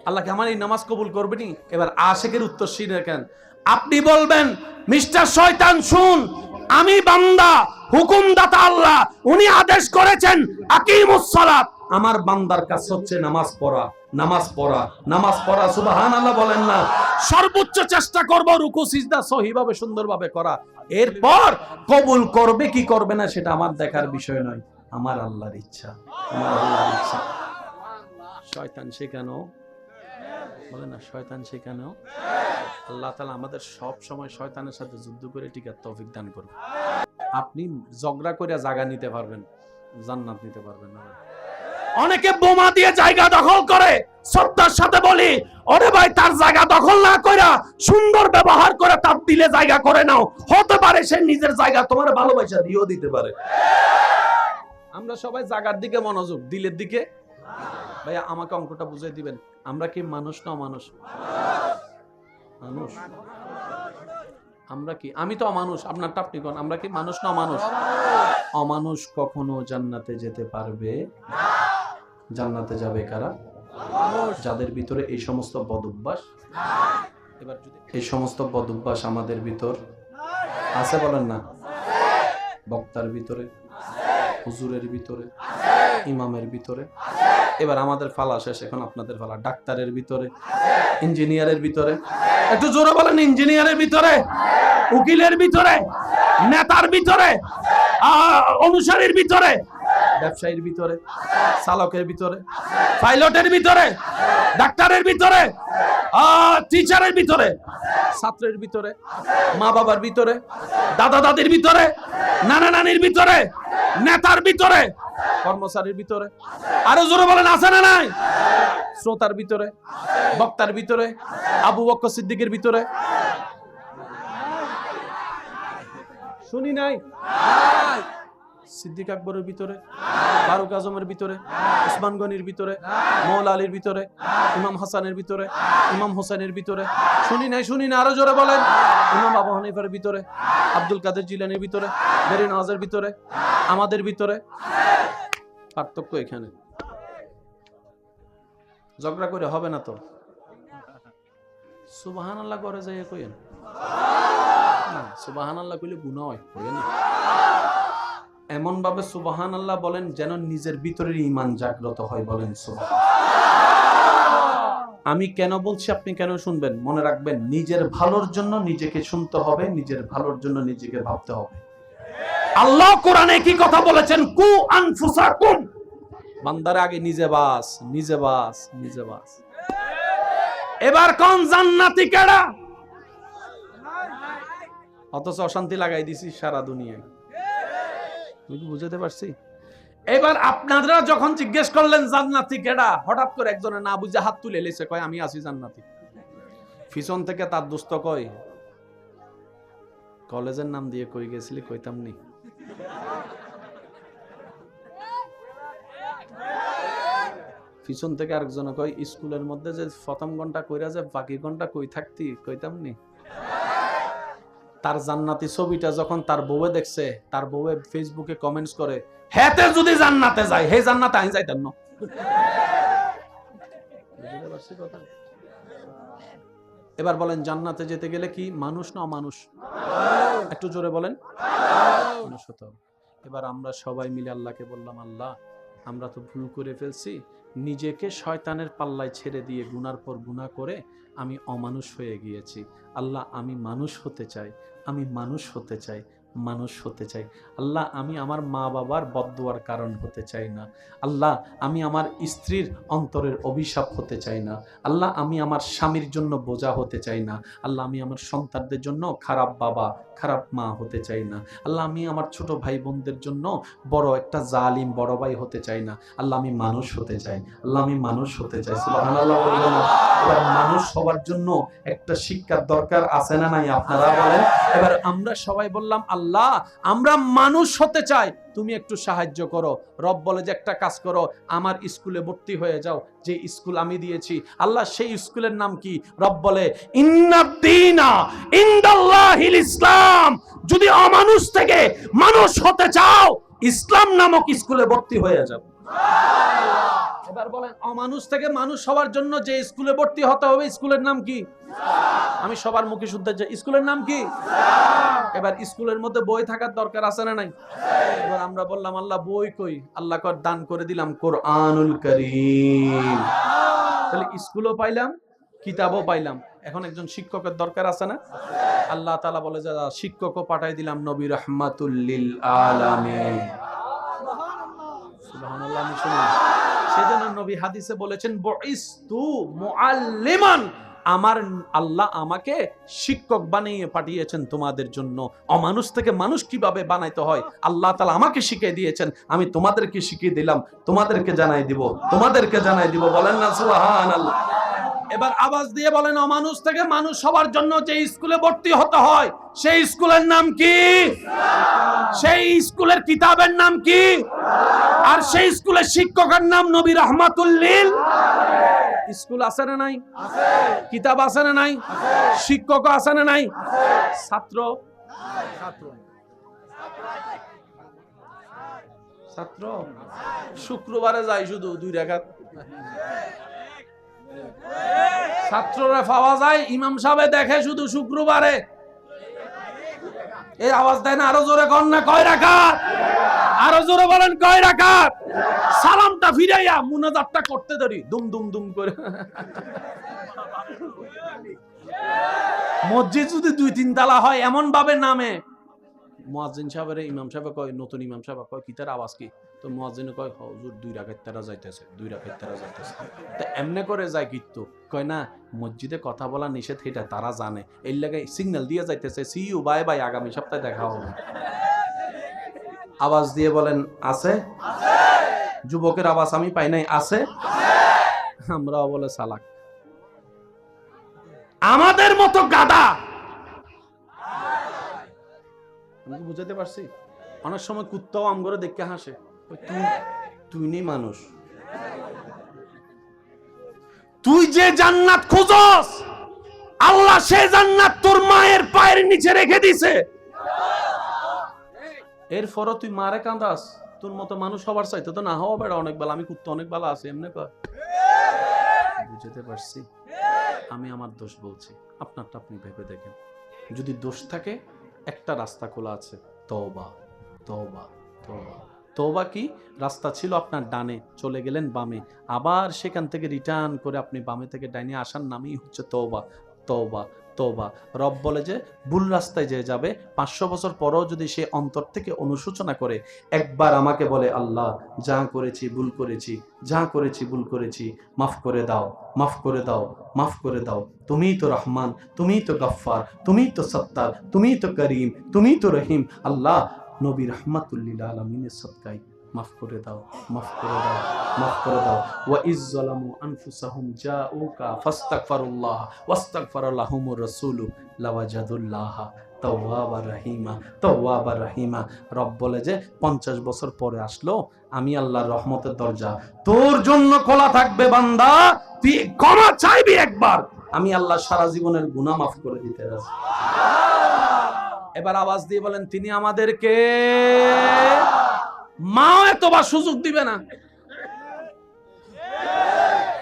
আল্লাহকে আমার এই নামাজ কবুল করবে নি? এবার আশিকের উত্তর শুনে কেন আপনি বলবেন, মিস্টার শয়তান শুন, আমি বান্দা, হুকুমদাতা আল্লাহ, উনি আদেশ করেছেন আকিমুস সালাত, আমার বান্দার কাজ হচ্ছে নামাজ পড়া, নামাজ পড়া, নামাজ পড়া। সুবহানাল্লাহ বলেন না? সর্বোচ্চ চেষ্টা করব রুকু সিজদা সহিভাবে সুন্দরভাবে করা, এরপর কবুল করবে কি করবে না সেটা আমার দেখার বিষয় নয়, আমার আল্লাহর ইচ্ছা, আমার আল্লাহর ইচ্ছা। শয়তান শেখানো বলে না, শয়তান শেখানো। আল্লাহ তাআলা আমাদের সব সময় শয়তানের সাথে যুদ্ধ করে টিকার তৌফিক দান করুন। আপনি ঝগড়া করে জায়গা নিতে পারবেন, জান্নাত নিতে পারবেন না। অনেকে বোমা দিয়ে জায়গা দখল করে, শ্রদ্ধার সাথে বলি, ওরে ভাই তার জায়গা দখল না কইরা সুন্দর ব্যবহার করে তার দিলে জায়গা করে নাও, হতে পারে সে নিজের জায়গা তোমার ভালোবাসা দিয়েও দিতে পারে। আমরা সবাই জায়গার দিকে মনোযোগ, দিলের দিকে। ভাইয়া আমাকে অঙ্কটা বুঝিয়ে দিবেন, আমরা কি মানুষ না অমানুষ? মানুষ। আমরা কি? আমি তো অমানুষ, আপনারটা আপনি কোন? আমরা কি মানুষ না অমানুষ? অমানুষ কখনো জান্নাতে যেতে পারবে? জান্নাতে যাবে কারা? যাদের ভিতরে এই সমস্ত বদঅভ্যাস। এবার যদি এই সমস্ত বদঅভ্যাস আমাদের ভিতর আছে, বলেন না? বক্তার ভিতরে, হুজুরের ভিতরে, ইমামের ভিতরে, এবার আমাদের ফালা শেষ, এখন আপনাদের ফালা। ডাক্তারের ভিতরে, ইঞ্জিনিয়ারের ভিতরে, একটু জোরে বলেন, ইঞ্জিনিয়ারের ভিতরে, উকিলের ভিতরে, নেতার ভিতরে, অনুসারীর ভিতরে, ব্যবসায়ীর ভিতরে, চালকের ভিতরে, পাইলটের ভিতরে, ডাক্তারের ভিতরে, টিচারের ভিতরে, ছাত্রের ভিতরে, মা বাবার ভিতরে, দাদা দাদির ভিতরে, নানা নানির ভিতরে, নেতার ভিতরে, কর্মচারীর ভিতরে, আরো জোরে বলেন আছে না নাই? শ্রোতার ভিতরে, বক্তার ভিতরে, আবু বকর সিদ্দিকের ভিতরে, শুনি নাই? সিদ্দিক আকবরের ভিতরে, ফারুক আজমের ভিতরে, উসমান গনির ভিতরে, মৌলা আলীর ভিতরে, ইমাম হাসানের ভিতরে, ইমাম হোসেনের ভিতরে, শুনি নাই? শুনি না, আরো জোরে বলেন। ইমাম আবু হানিফার ভিতরে, আব্দুল কাদের জিলানির ভিতরে, বেরি নওয়াজের ভিতরে, আমাদের ভিতরে। পার্থক্য এখানে। ঝগড়া করে হবে না তো। সুবহানাল্লাহ করে যাই কইেন না, সুবহানাল্লাহ কইলে গুনাহ হয়, কইেন না। এমন ভাবে সুবহানাল্লাহ বলেন যেন নিজের ভিতরের ঈমান জাগ্রত হয়, বলেন সুবহানাল্লাহ। আমি কেন বলছি আপনি কেন শুনবেন, মনে রাখবেন, নিজের ভালোর জন্য নিজেকে শুনতে হবে, নিজের ভালোর জন্য নিজেকে ভাবতে হবে। আল্লাহ কোরআনে কি কথা বলেছেন? কু আনফুসাকুম, বান্দার আগে নিজে বাস, নিজে বাস, নিজে বাস। এবার কোন জান্নাতি কেডা? অথচ অশান্তি লাগাই দিছি সারা দুনিয়ায়। বুঝতে পারছি? এবার আপনারা যখন জিজ্ঞেস করলেন জান্নাতি কেডা, হঠাৎ করে একজনের না বুঝে হাত তুলে এলেছে, কয় আমি আছি জান্নাতি। পিছন থেকে তার দোস্ত কয়, কলেজের নাম দিয়ে কই গেছিলি? কইতাম নি। পিছন থেকে আরেকজন কয়, স্কুলের মধ্যে যে প্রথম ঘন্টা কইরা যে বাকি ঘন্টা কই থাকতি? কইতাম নি। তার জান্নাতি ছবিটা যখন তার বউয়ে দেখছে, তার বউয়ে ফেসবুকে কমেন্টস করে, হেতে যদি জান্নাতে যায়, হে জান্নাতে আমি যাইতাম না। এবার বলেন, জান্নাতে যেতে গেলে কি মানুষ না অমানুষ? একটু জোরে বলেন। মানুষ হতে হবে। এবার আমরা সবাই মিলে আল্লাহকে বললাম, আল্লাহ আমরা তো ভুল করে ফেলছি, নিজেকে শয়তানের পাল্লায় ছেড়ে দিয়ে গুনার পর গুনাহ করে আমি অমানুষ হয়ে গিয়েছি। আল্লাহ আমি মানুষ হতে চাই, আমি মানুষ হতে চাই, মানুষ হতে চাই। আল্লাহ আমি আমার মা বাবার বদদুয়ার কারণ হতে চাই না। আল্লাহ আমি আমার স্ত্রীর অন্তরের অভিশাপ হতে চাই না। আল্লাহ আমি আমার স্বামীর জন্য বোঝা হতে চাই না। আল্লাহ আমি আমার সন্তানদের জন্য খারাপ বাবা খারাপ মা হতে চাই না। আল্লাহ আমি আমার ছোট ভাই বোনদের জন্য বড় একটা জালিম বড় ভাই হতে চাই না। আল্লাহ আমি মানুষ হতে চাই, আল্লাহ আমি মানুষ হতে চাই। সুবহানাল্লাহ বলবেন না? এবার মানুষ হওয়ার জন্য একটা শিক্ষার দরকার আছে না নাই আপনারা বলেন? এবার আমরা সবাই বললাম, আল্লাহ আমরা মানুষ হতে চাই, তুমি একটু সাহায্য করো। রব বলে যে একটা কাজ করো, আমার স্কুলে ভর্তি হয়ে যাও, যে স্কুল আমি দিয়েছি। আল্লাহ সেই স্কুলের নাম কি? রব বলে ইন্নাদ-দীনা ইনদাল্লাহিল ইসলাম। যদি অমানুষ থেকে মানুষ হতে চাও, ইসলাম নামক স্কুলে ভর্তি হয়ে যাও। এবার বলেন, অমানুষ থেকে মানুষ হওয়ার জন্য যে স্কুলে ভর্তি হতে হবে, স্কুলের নাম কি? আমি সবার মুখে শুনতে চাই, স্কুলের নাম কি? এবার স্কুলের মধ্যে বই থাকার দরকার আছে না নাই? এবার আমরা বললাম, আল্লাহ বই কই? আল্লাহ কর দান করে দিলাম কোরআনুল কারীম। তাহলে স্কুলও পাইলাম, কিতাবও পাইলাম। এখন একজন শিক্ষকের দরকার আছে না? আল্লাহ তাআলা বলে যে শিক্ষকও পাঠাই দিলাম নবী রাহমাতুল লিল আলামিন। সুবহানাল্লাহ। আমি শুনি সেজন্য নবী হাদিসে বলেছেন, বুইস্তু মুআল্লিমান। আমার আল্লাহ আমাকে শিক্ষক বানিয়ে পাঠিয়েছেন তোমাদের জন্য। অমানুষ থেকে মানুষ কিভাবে বানাইতে হয় আল্লাহ তাআলা আমাকে শিখিয়ে দিয়েছেন, আমি তোমাদেরকে শিখিয়ে দিলাম, তোমাদেরকে জানাই দিব, তোমাদেরকে জানাই দিব। বলেন না সুবহানাল্লাহ? এবার আওয়াজ দিয়ে বলেন, অমানুষ থেকে মানুষ হওয়ার জন্য যে স্কুলে ভর্তি হতে হয়, সেই স্কুলের নাম কি? সেই স্কুলের কিতাবের নাম কি? আর সেই স্কুলের শিক্ষকের নাম নবী রাহমাতুল লিল। স্কুল আছে না নাই? আছে। কিতাব আছে না নাই? আছে। শিক্ষক আছে না নাই? আছে। ছাত্র ছাত্র শুক্রবারে যাই শুধু 2 রাকাত। ছাত্ররা পাওয়া যায়, ইমাম সাহেব দেখে শুধু শুক্রবারে। এই আওয়াজ দেয় না? আরো জোরে কর না, কয় রাকাত? আরো জোরে বলেন, কয় রাকাত? সালামটা ফিরাইয়া মুনাজাতটা করতে ধরি দুম দুম দুম করে। মসজিদ যদি 2-3 তালা হয় এমন ভাবে নামে, মুয়াজ্জিন সাহেবের ইমাম সাহেব কয়, নতুন ইমাম সাহেব কয় কি তার আওয়াজ কি? তো মুয়াজ্জিনে কয় হুজুর 2 রাকাত তারা যাইতেছে, 2 রাকাত তারা যাইতেছে। তো এমনে করে যায় কিন্তু কয় না, মসজিদে কথা বলা নিষেধ, এটা তারা জানে, এর লাগে সিগন্যাল দিয়ে যাইতেছে, সি ইউ বাই বাই, আগামী সপ্তাহে দেখা হবে। আওয়াজ দিয়ে বলেন, আছে? যুবকের আওয়াজ আমি পাই নাই, আছে? আমরাও বলে সালাক। আমাদের মতো গাদা। আমি বুঝাতে পারছি? অনেক সময় কুত্তাও আম করে দেখে হাসে, তুই নেই মানুষ। তুই যে জান্নাত খুঁজস, আল্লাহ সে জান্নাত তোর মায়ের পায়ের নিচে রেখে দিছে। এরপরও তুই মারে কাঁদাস। তোর মতো মানুষ হবার চাইতে তো না হওয়া বেড়া অনেক বেলা। আমি কুত্তা অনেক বেলা আছে এমনি কয়। বুঝতে পারছি? আমি আমার দোষ বলছি, আপনারটা আপনি ভেবে দেখেন। যদি দোষ থাকে, একটা রাস্তা খোলা আছে, তওবা। তওবা তওবা তওবা কি? রাস্তা ছিল আপনার ডানে, চলে গেলেন বামে, আবার সেখান থেকে রিটার্ন করে আপনি বামে থেকে ডাইনে আসার নামই হচ্ছে তওবা। তওবা তওবা। রব বলে যে ভুল রাস্তায় যে যাবে 500 বছর পরেও যদি সে অন্তর থেকে অনুশোচনা করে, একবার আমাকে বলে, আল্লাহ যা করেছি ভুল করেছি, যা করেছি ভুল করেছি, মাফ করে দাও, মাফ করে দাও, মাফ করে দাও। তুমিই তো রহমান, তুমিই তো গফফার, তুমিই তো সত্তার, তুমিই তো করিম, তুমিই তো রহিম। আল্লাহ নবী রাহমাতুল লিল আলামিনের সদকায় মাফ করে দাও, মাফ করে দাও, মাফ করে দাও। ওয়া ইজ যালামু আনফুসাহুম জাউকা ফাস্তাগফিরুল্লাহ ওয়াস্তাগফারা লাহুমুর রাসূলু লাওয়াজাদুল্লাহ তাওয়াবার রহিমা, তাওয়াবার রহিমা। রব বলে যে 50 বছর পরে আসলো, আমি আল্লাহর রহমতের দরজা তোর জন্য খোলা থাকবে বান্দা, তুই ক্ষমা চাইবি একবার, আমি আল্লাহ সারা জীবনের গুনাহ মাফ করে দিতে রাজি। এবার আওয়াজ দিয়ে বলেন, তিনি আমাদেরকে মাও এতবার সুযোগ দিবে না।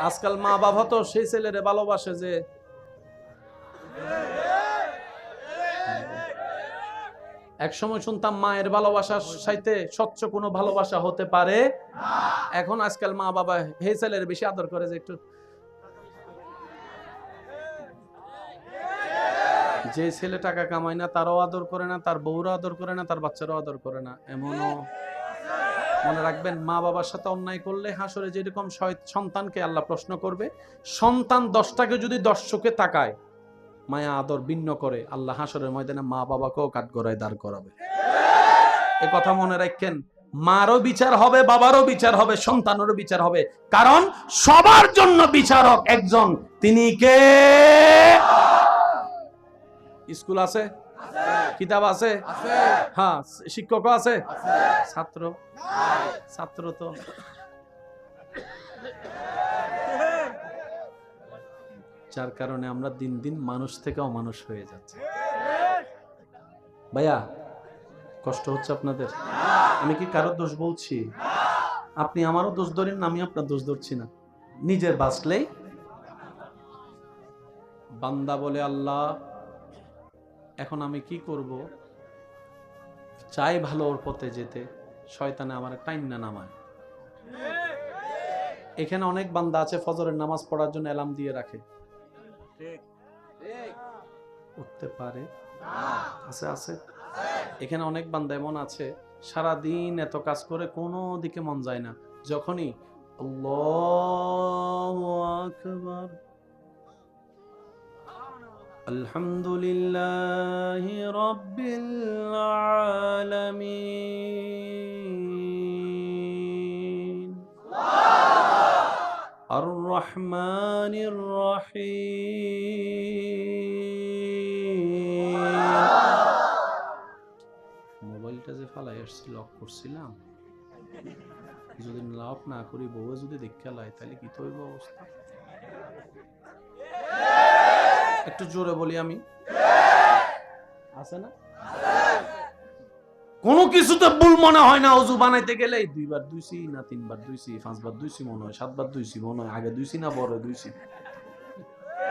আজকাল মা বাবা তো সেই ছেলেরে ভালোবাসে যে এক সময় শুনতাম মায়ের ভালোবাসার সাথে স্বচ্ছ কোনো ভালোবাসা হতে পারে। এখন আজকাল মা বাবা হে ছেলের বেশি আদর করে যে একটু, যে ছেলে টাকা কামায় না তারও আদর করে না, তার বউরও আদর করে না, তার বাচ্চারাও আদর করে না। এমনও মনে রাখবেন, মা বাবার সাথে অন্যায় করলে হাসরে যেরকম সন্তানকে আল্লাহ প্রশ্ন করবে, সন্তান 10টাকে যদি 10 চোখে তাকায়, মায়া আদর ভিন্ন করে, আল্লাহ হাসরের ময়দানে মা বাবাকেও কাঠগড়ায় দাঁড় করাবে। এ কথা মনে রাখেন, মারও বিচার হবে, বাবারও বিচার হবে, সন্তানেরও বিচার হবে, কারণ সবার জন্য বিচারক একজন, তিনি কে? স্কুল আছে, কিতাব আছে, হ্যাঁ, শিক্ষক আছে, ছাত্র তো যার কারণে আমরা দিন দিন মানুষ থেকে অমানুষ হয়ে যাচ্ছে। ভাইয়া, কষ্ট হচ্ছে আপনাদের? আমি কি কারোর দোষ বলছি? আপনি আমারও দোষ ধরেন না, আমি আপনার দোষ ধরছি না। নিজের বাঁচলেই। বান্দা বলে, আল্লাহ এখন আমি কি করব? চাই ভালো ওর পথে যেতে, শয়তানে আমার টাইম না নামায়। এখানে অনেক বান্দা আছে ফজরের নামাজ পড়ার জন্য অ্যালার্ম দিয়ে রাখে, উঠতে পারে? আছে। এখানে অনেক বান্দা এমন আছে সারাদিন এত কাজ করে কোনো দিকে মন যায় না, যখনই আল্লাহু আকবার, আলহামদুলিল্লাহি রাব্বিল আলামিন আর রহমানির রহিম। মোবাইলটা যে ফালাই আসছি, লক করছিলাম, যদি লক না করি বউ যদি দেখে লাই তাহলে কি তো হইব অবস্থা? একটু জোরে বলি আমি, আছে না? কোনো কিছুতে ভুল মনে হয় না। অজু বানাইতে গেলে 2 বার ধুইছি না 3 বার ধুইছি, 5 বার ধুইছি মনে হয়, 7 বার ধুইছি মনে হয়, আগে ধুইছি না পরে ধুইছি,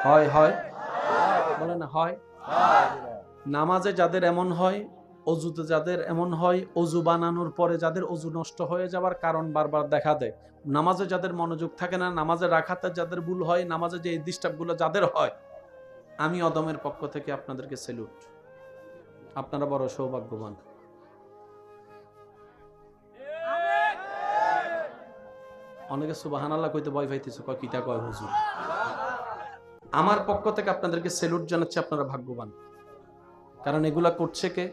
হয় বলে না হয়? নামাজে যাদের এমন হয়, অজুতে যাদের এমন হয়, অজু বানানোর পরে যাদের অজু নষ্ট হয়ে যাওয়ার কারণ বারবার দেখা দেয়, নামাজে যাদের মনোযোগ থাকে না, নামাজে রাখাতে যাদের ভুল হয়, নামাজে যে ডিস্টার্বগুলো যাদের হয়, আমি অদমের পক্ষ থেকে আপনাদেরকে স্যালুট। আপনারা বড় সৌভাগ্যবান। অনেকে সুবহানাল্লাহ কইতে ভয় পাইতেছে, কয় কিটা কয় হুজুর। আমার পক্ষ থেকে আপনাদেরকে স্যালুট জানাচ্ছি, আপনারা ভাগ্যবান। কারণ এগুলা করছে কে?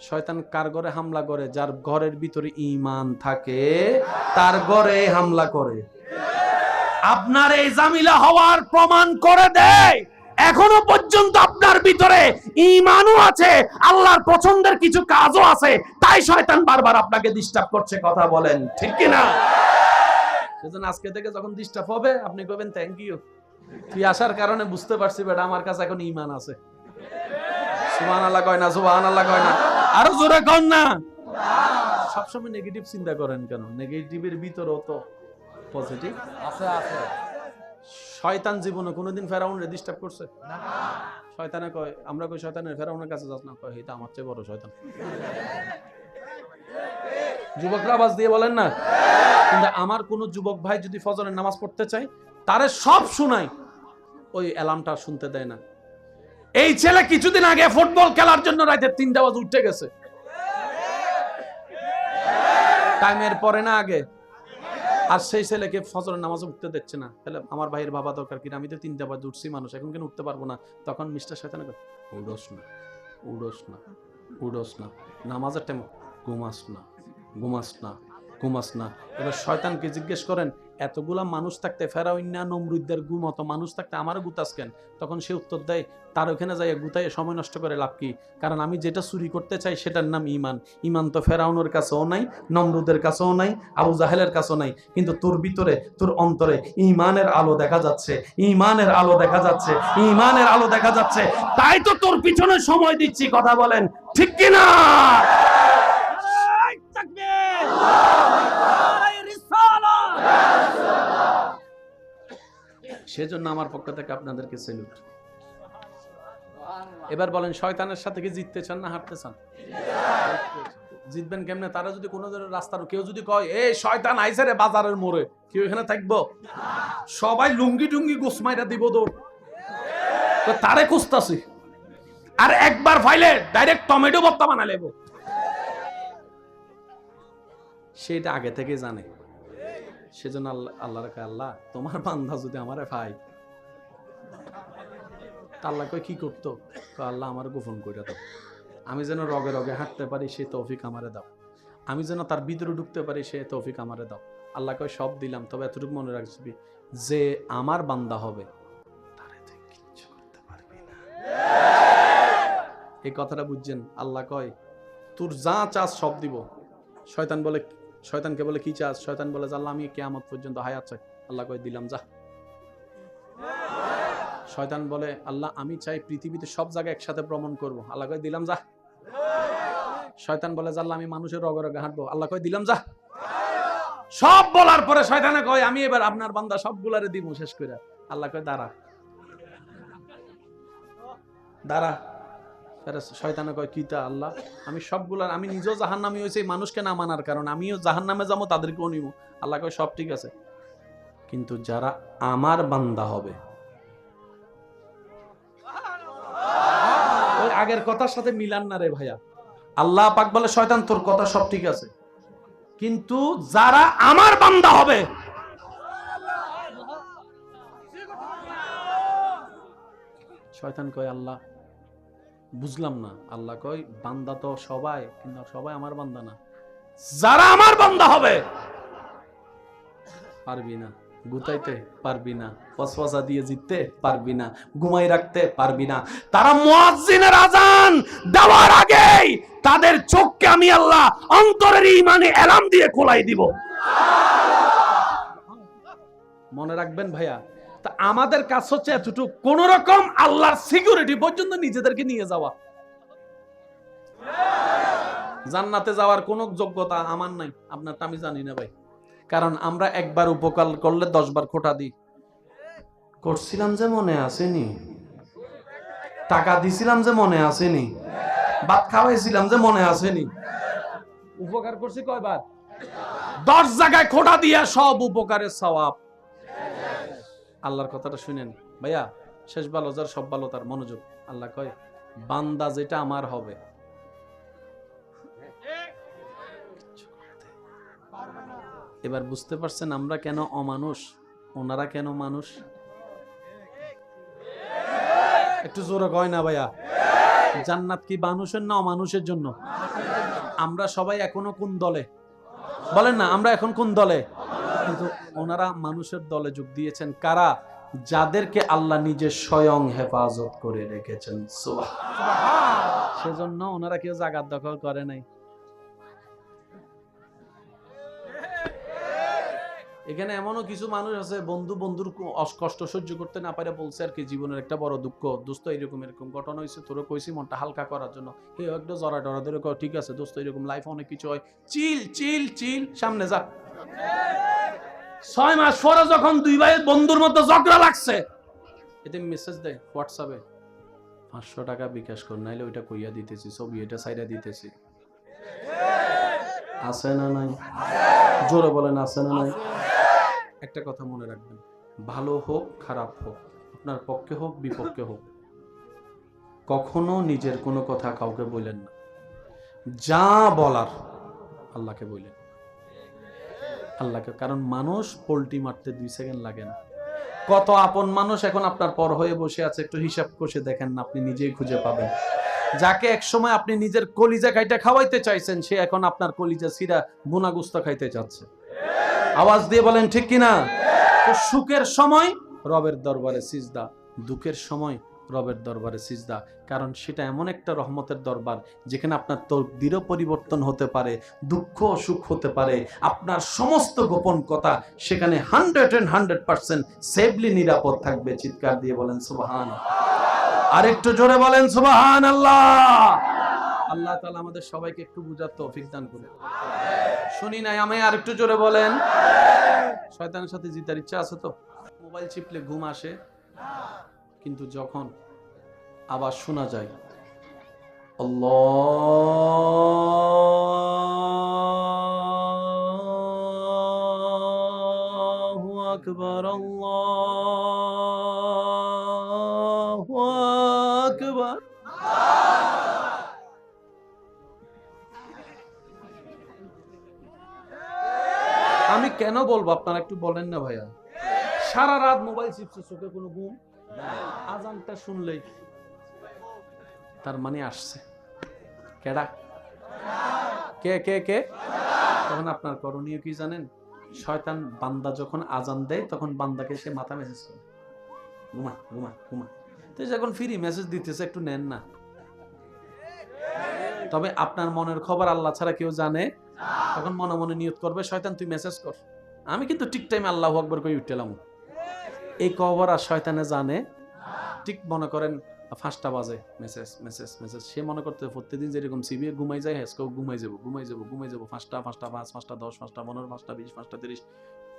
শয়তান। কার ঘরে হামলা করে? যার ঘরের ভিতরে ঈমান থাকে তার ঘরে হামলা করে। আপনার এই জামিলা হওয়ার প্রমাণ করে দেয় এখনো পর্যন্ত আপনার ভিতরে ঈমানও আছে, আল্লাহর পছন্দের কিছু কাজও আছে, তাই শয়তান বারবার আপনাকে ডিস্টার্ব করছে। কথা বলেন ঠিক কি না? সেজন্য আজকে থেকে যখন ডিস্টার্ব হবে আপনি কইবেন থ্যাংক ইউ, তুই আসার কারণে বুঝতে পারছি বেটা আমার কাছে এখন ঈমান আছে। সুবহানাল্লাহ কয় না? সুবহানাল্লাহ কয় না? আরো জোরে কন না। সবসময় নেগেটিভ চিন্তা করেন কেন? নেগেটিভের ভিতরেও তো পজিটিভ আছে। শয়তান জীবনে কোনোদিন ফেরাউনরে ডিস্টার্ব করছে না? শয়তানে কয়, আমরা কই শয়তানের ফেরাউনের কাছে যাস না, কয় এটা আমার চেয়ে বড় শয়তান। যুবকরা আওয়াজ দিয়ে বলেন না। কিন্তু আমার কোন যুবক ভাই যদি ফজরের নামাজ পড়তে চায়, তারে সব শোনাই, ওই অ্যালার্মটা শুনতে দেয় না। এই ছেলে কিছুদিন আগে ফুটবল খেলার জন্য রাতে 3টা বাজে উঠে গেছে, টাইমের পরে না আগে, আর সেই ছেলেকে ফজরের নামাজে উঠতে দিচ্ছে না। তাহলে আমার ভাইয়ের বাবা দরকার কি? আমি তো 3টা বাজে উঠছি মানুষ, এখন কেন উঠতে পারবো না? তখন মিস্টার শয়তান কয়, উড়োস না, নামাজের টাইম ঘুমাস না। এবার শয়তানকে জিজ্ঞেস করেন, এতগুলা মানুষ থাকতে, ফেরাউন্না নমরুদদের মতো মানুষ থাকতে আমারও গুতাস কেন? তখন সে উত্তর দেয়, তার ওখানে যাই গুতাই সময় নষ্ট করে লাভ কি? কারণ আমি যেটা চুরি করতে চাই সেটার নাম ইমান। ইমান তো ফেরাউনের কাছেও নাই, নমরুদের কাছেও নাই, আবু জাহেলের কাছেও নাই, কিন্তু তোর ভিতরে, তোর অন্তরে ইমানের আলো দেখা যাচ্ছে, ইমানের আলো দেখা যাচ্ছে, ইমানের আলো দেখা যাচ্ছে। তাই তো তোর পিছনে সময় দিচ্ছি, কথা বলেন ঠিক কিনা? নারায়ে তাকবীর, নারায়ে রিসালাত। সেজন্য আমার পক্ষ থেকে আপনাদেরকে সেলুট। এবার বলেন, শয়তানের সাথে কি জিততে চান না হারতে চান? জিতবেন কেমনে? তারা যদি কোনো রাস্তার কেউ যদি কয়, এই শয়তান আইছে রে বাজারের মোড়ে, কেউ এখানে থাকবো? সবাই লুঙ্গি টুঙ্গি গোসমাইরা দিব দৌড়, তো তারে খুঁজতাছি। আর একবার ফাইলে ডাইরেক্ট টমেটো ভর্তা বানা লেবো। সেটা আগে থেকে জানে। সেজন্য আল্লাহ রেখে, আল্লাহ তোমার বান্দা যদি আমারে পাই, আল্লাহ কই কি করতো? আল্লাহ আমার গোপন করে দাও, আমি যেন রগে রগে হাঁটতে পারি, সে তৌফিক আমারে দাও। আমি যেন তার ভিতরে ঢুকতে পারি, সে তৌফিক আমারে দাও। আল্লাহ কই সব দিলাম, তবে এতটুকু মনে রাখবি, যে আমার বান্দা হবে তারে তুই কিচ্ছু করতে পারবি না। এই কথাটা বুঝছেন? আল্লাহ কয় তোর যা চাস সব দিব। শয়তানকে বলে কি চাস? শয়তান বলে, আল্লাহ আমি কিয়ামত পর্যন্ত হায়াত চাই। আল্লাহ কয় দিলাম, যা। শয়তান বলে, আল্লাহ আমি চাই পৃথিবীতে সব জায়গায় একসাথে ভ্রমণ করব। আল্লাহ কয় দিলাম, যা। শয়তান বলে, আল্লাহ আমি মানুষের রগে রগে হাঁটবো। আল্লাহ কয় দিলাম, যা। সব বলার পরে শয়তানে কয়, আমি এবার আপনার বান্দা সবগুলারে দিব শেষ করে। আল্লাহ কয় দাঁড়া দাঁড়া। শয়তানে কয় কিতা? আল্লাহ আমি সবগুলার, আমি নিজেও জাহান্নামী হয়েছি মানুষকে না মানার কারণ, আমিও জাহান্নামে যাবো, তাদেরকেও নিব। আল্লাহ কয় সব ঠিক আছে, কিন্তু যারা আমার বান্দা হবে, ওই আগের কথার সাথে মিলান না রে ভাইয়া। আল্লাহ পাক বলে, শয়তান তোর কথা সব ঠিক আছে, কিন্তু যারা আমার বান্দা হবে, শয়তান কয় আল্লাহ বুঝলাম না। আল্লাহ কয় বান্দা তো সবাই, কিন্তু সবাই আমার বান্দা না। যারা আমার বান্দা হবে পারবি না, গুতাইতে পারবি না, ওয়াসওয়াসা দিয়ে জিততে পারবি না, ঘুমাই রাখতে পারবি না। তারা মুয়াজ্জিনের আযান দেওয়ার আগেই তাদের চোখকে আমি আল্লাহ অন্তরের ঈমানে এলাম দিয়ে খোলাই দিব। মনে রাখবেন ভাইয়া, তা আমাদের কাজ হচ্ছে এতটুকু, কোন রকম আল্লাহর সিকিউরিটি পর্যন্ত নিজেদেরকে নিয়ে যাওয়া। জান্নাতে যাওয়ার কোন যোগ্যতা আমার নাই, আপনারটা আমি জানি না ভাই। কারণ আমরা একবার উপকার করলে 10 বার খোটা দিই। করছিলাম যে মনে আসেনি, টাকা দিছিলাম যে মনে আসেনি, ভাত খাওয়াইছিলাম যে মনে আসেনি। উপকার করছি কয়বার? 10 জায়গায় খোটা দিয়া সব উপকারের সওয়াব। আল্লাহর কথাটা শুনেন ভাইয়া, শেষ ভালো যার সব ভালো তার। মনোযোগ। আল্লাহ কয় বান্দা যেটা আমার হবে, এবার বুঝতে পারছেন আমরা কেন অমানুষ, ওনারা কেন মানুষ? একটু জোরে কয় না ভাইয়া। জান্নাত কি মানুষের না অমানুষের জন্য? আমরা সবাই এখনো কোন দলে বলেন না? আমরা এখন কোন দলে? কিন্তু ওনারা মানুষের দলে যোগ দিয়েছেন। কারা? যাদেরকে আল্লাহ নিজে স্বয়ং হেফাজত করে রেখেছেন। সুবহানাল্লাহ। সেজন্য ওনারা কেউ জায়গা দখল করে নাই। এখানে এমনও কিছু মানুষ আছে, বন্ধুর কষ্ট সহ্য করতে না পারে বলছে আর কি, জীবনের একটা বড় দুঃখ, দোস্ত এরকম ঘটনা হয়েছে, তোরা কইছি মনটা হালকা করার জন্য। একটা জরা টরা ধরে কয়, ঠিক আছে দোস্ত, এরকম লাইফে অনেক কিছু হয়, চিল চিল চিল, সামনে যা। 6 মাস পরে যখন দুই ভাই বন্ধুর মধ্যে ঝগড়া লাগছে, এতে মেসেজ দেয় হোয়াটসঅ্যাপে, 500 টাকা বিকাশ কর, নাইলে ওইটা কইয়া দিতেছি, ছবি এটা সাইডা দিতেছি। আছে না নাই? জোরে বলেন আছে না নাই? একটা কথা মনে রাখবেন, ভালো হোক খারাপ হোক, আপনার পক্ষে হোক বিপক্ষে হোক, কখনো নিজের কোনো কথা কাউকে বললেন না। যা বলার আল্লাহকে বললেন, আল্লাহকে। কারণ মানুষ পোল্টি মারতে 2 সেকেন্ড লাগে না। কত আপন মানুষ এখন আপনার পর হয়ে বসে আছে, একটু হিসাব কষে দেখেন না, আপনি নিজেই খুঁজে পাবেন। যাকে একসময় আপনি নিজের কলিজা খাইটা খাওয়াইতে চাইছেন, সে এখন আপনার কলিজা সিরা বুনা গুস্তা খাইতে যাচ্ছে। আওয়াজ দিয়ে বলেন ঠিক কিনা? তো সুখের সময় রবের দরবারে সিজদা, দুঃখের সময় রবের দরবারে সিজদা, কারণ সেটা এমন একটা রহমতের দরবার যেখানে আপনার তকদিরও পরিবর্তন হতে পারে, দুঃখ সুখ হতে পারে, আপনার সমস্ত গোপন কথা সেখানে 100% সেফলি নিরাপদ থাকবে। চিৎকার দিয়ে বলেন সুবহান। আরেকটু জোরে বলেন সুবহান আল্লাহ। আল্লাহ তাআলা আমাদের সবাইকে একটু বুঝার তৌফিক দান করুন। শুনি নাই, আমি আরেকটু জোরে বলেন। শয়তানের সাথে জিতার ইচ্ছা আছে তো? মোবাইল চিপলে ঘুম আসে, কিন্তু যখন আবার শোনা যায় আল্লাহু আকবার, আল্লাহু আকবার, আমি কেন বলবো আপনারা একটু বলেন না ভাইয়া? সারা রাত মোবাইল চিপছে, চোখে কোনো ঘুম, আজানটা শুনলেই তার মানে আসছে। কেডা? কে কে কে? তখন আপনার করণীয় কি জানেন? শয়তান বান্দা যখন আজান দেয় তখন বান্দাকে সে মাথা মেসেজ করে, ঘুমা ঘুমা ঘুমা। তো যখন ফ্রি মেসেজ দিতেছে একটু নেন না। তবে আপনার মনের খবর আল্লাহ ছাড়া কেউ জানে। তখন মনে মনে নিয়ত করবে, শয়তান তুই মেসেজ কর, আমি কিন্তু ঠিক টাইমে আল্লাহু আকবার কই উঠলাম। এই খবর আর শয়তানে জানে। ঠিক মনে করেন 5টা বাজে, মেসেজ মেসেজ মেসেজ। সে মনে করতে প্রত্যেকদিন যেরকম সিবিএ ঘুমাই যায়, হেসকেও ঘুমাই যাবো ঘুমাই যাবো ঘুমাই যাবো, 5টা 5টা 5 5টা 10 5টা 15 5টা 20 5টা 30,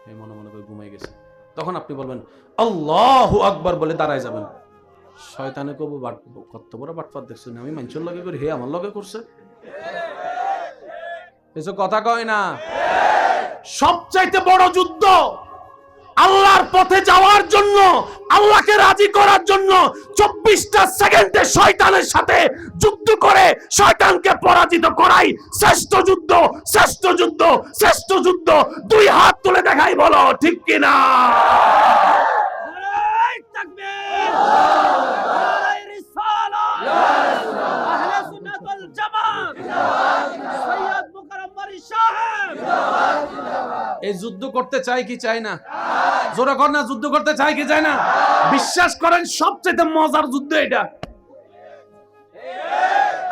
এই মনে মনে করে ঘুমাই গেছে। তখন আপনি বলবেন আল্লাহু আকবার বলে দাঁড়ায় যাবেন। শয়তানে কব, কত বড় বাটপার দেখছেন, আমি মানুষের লগে করি, হে আমার লগে করছে। এসব কথা কয় না। সবচাইতে বড় যুদ্ধ আল্লাহর পথে যাওয়ার জন্য, আল্লাহকে রাজি করার জন্য 24টা সেকেন্ডে শয়তানের সাথে যুদ্ধ করে শয়তানকে পরাজিত করাই শ্রেষ্ঠ যুদ্ধ, শ্রেষ্ঠ যুদ্ধ, শ্রেষ্ঠ যুদ্ধ। 2 হাত তুলে দেখাই, বলো ঠিক কিনা? নারায়ে তাকবীর, নারায়ে রিসালাত, আহলে সুন্নাত ওয়াল জামাত, সৈয়দ মুকাররম বারী সাহেব। এই যুদ্ধ করতে চাই কি চাই না? জোরে কর না, যুদ্ধ করতে চাই কি চাই না? বিশ্বাস করেন সবচেয়ে মজার যুদ্ধ এটা।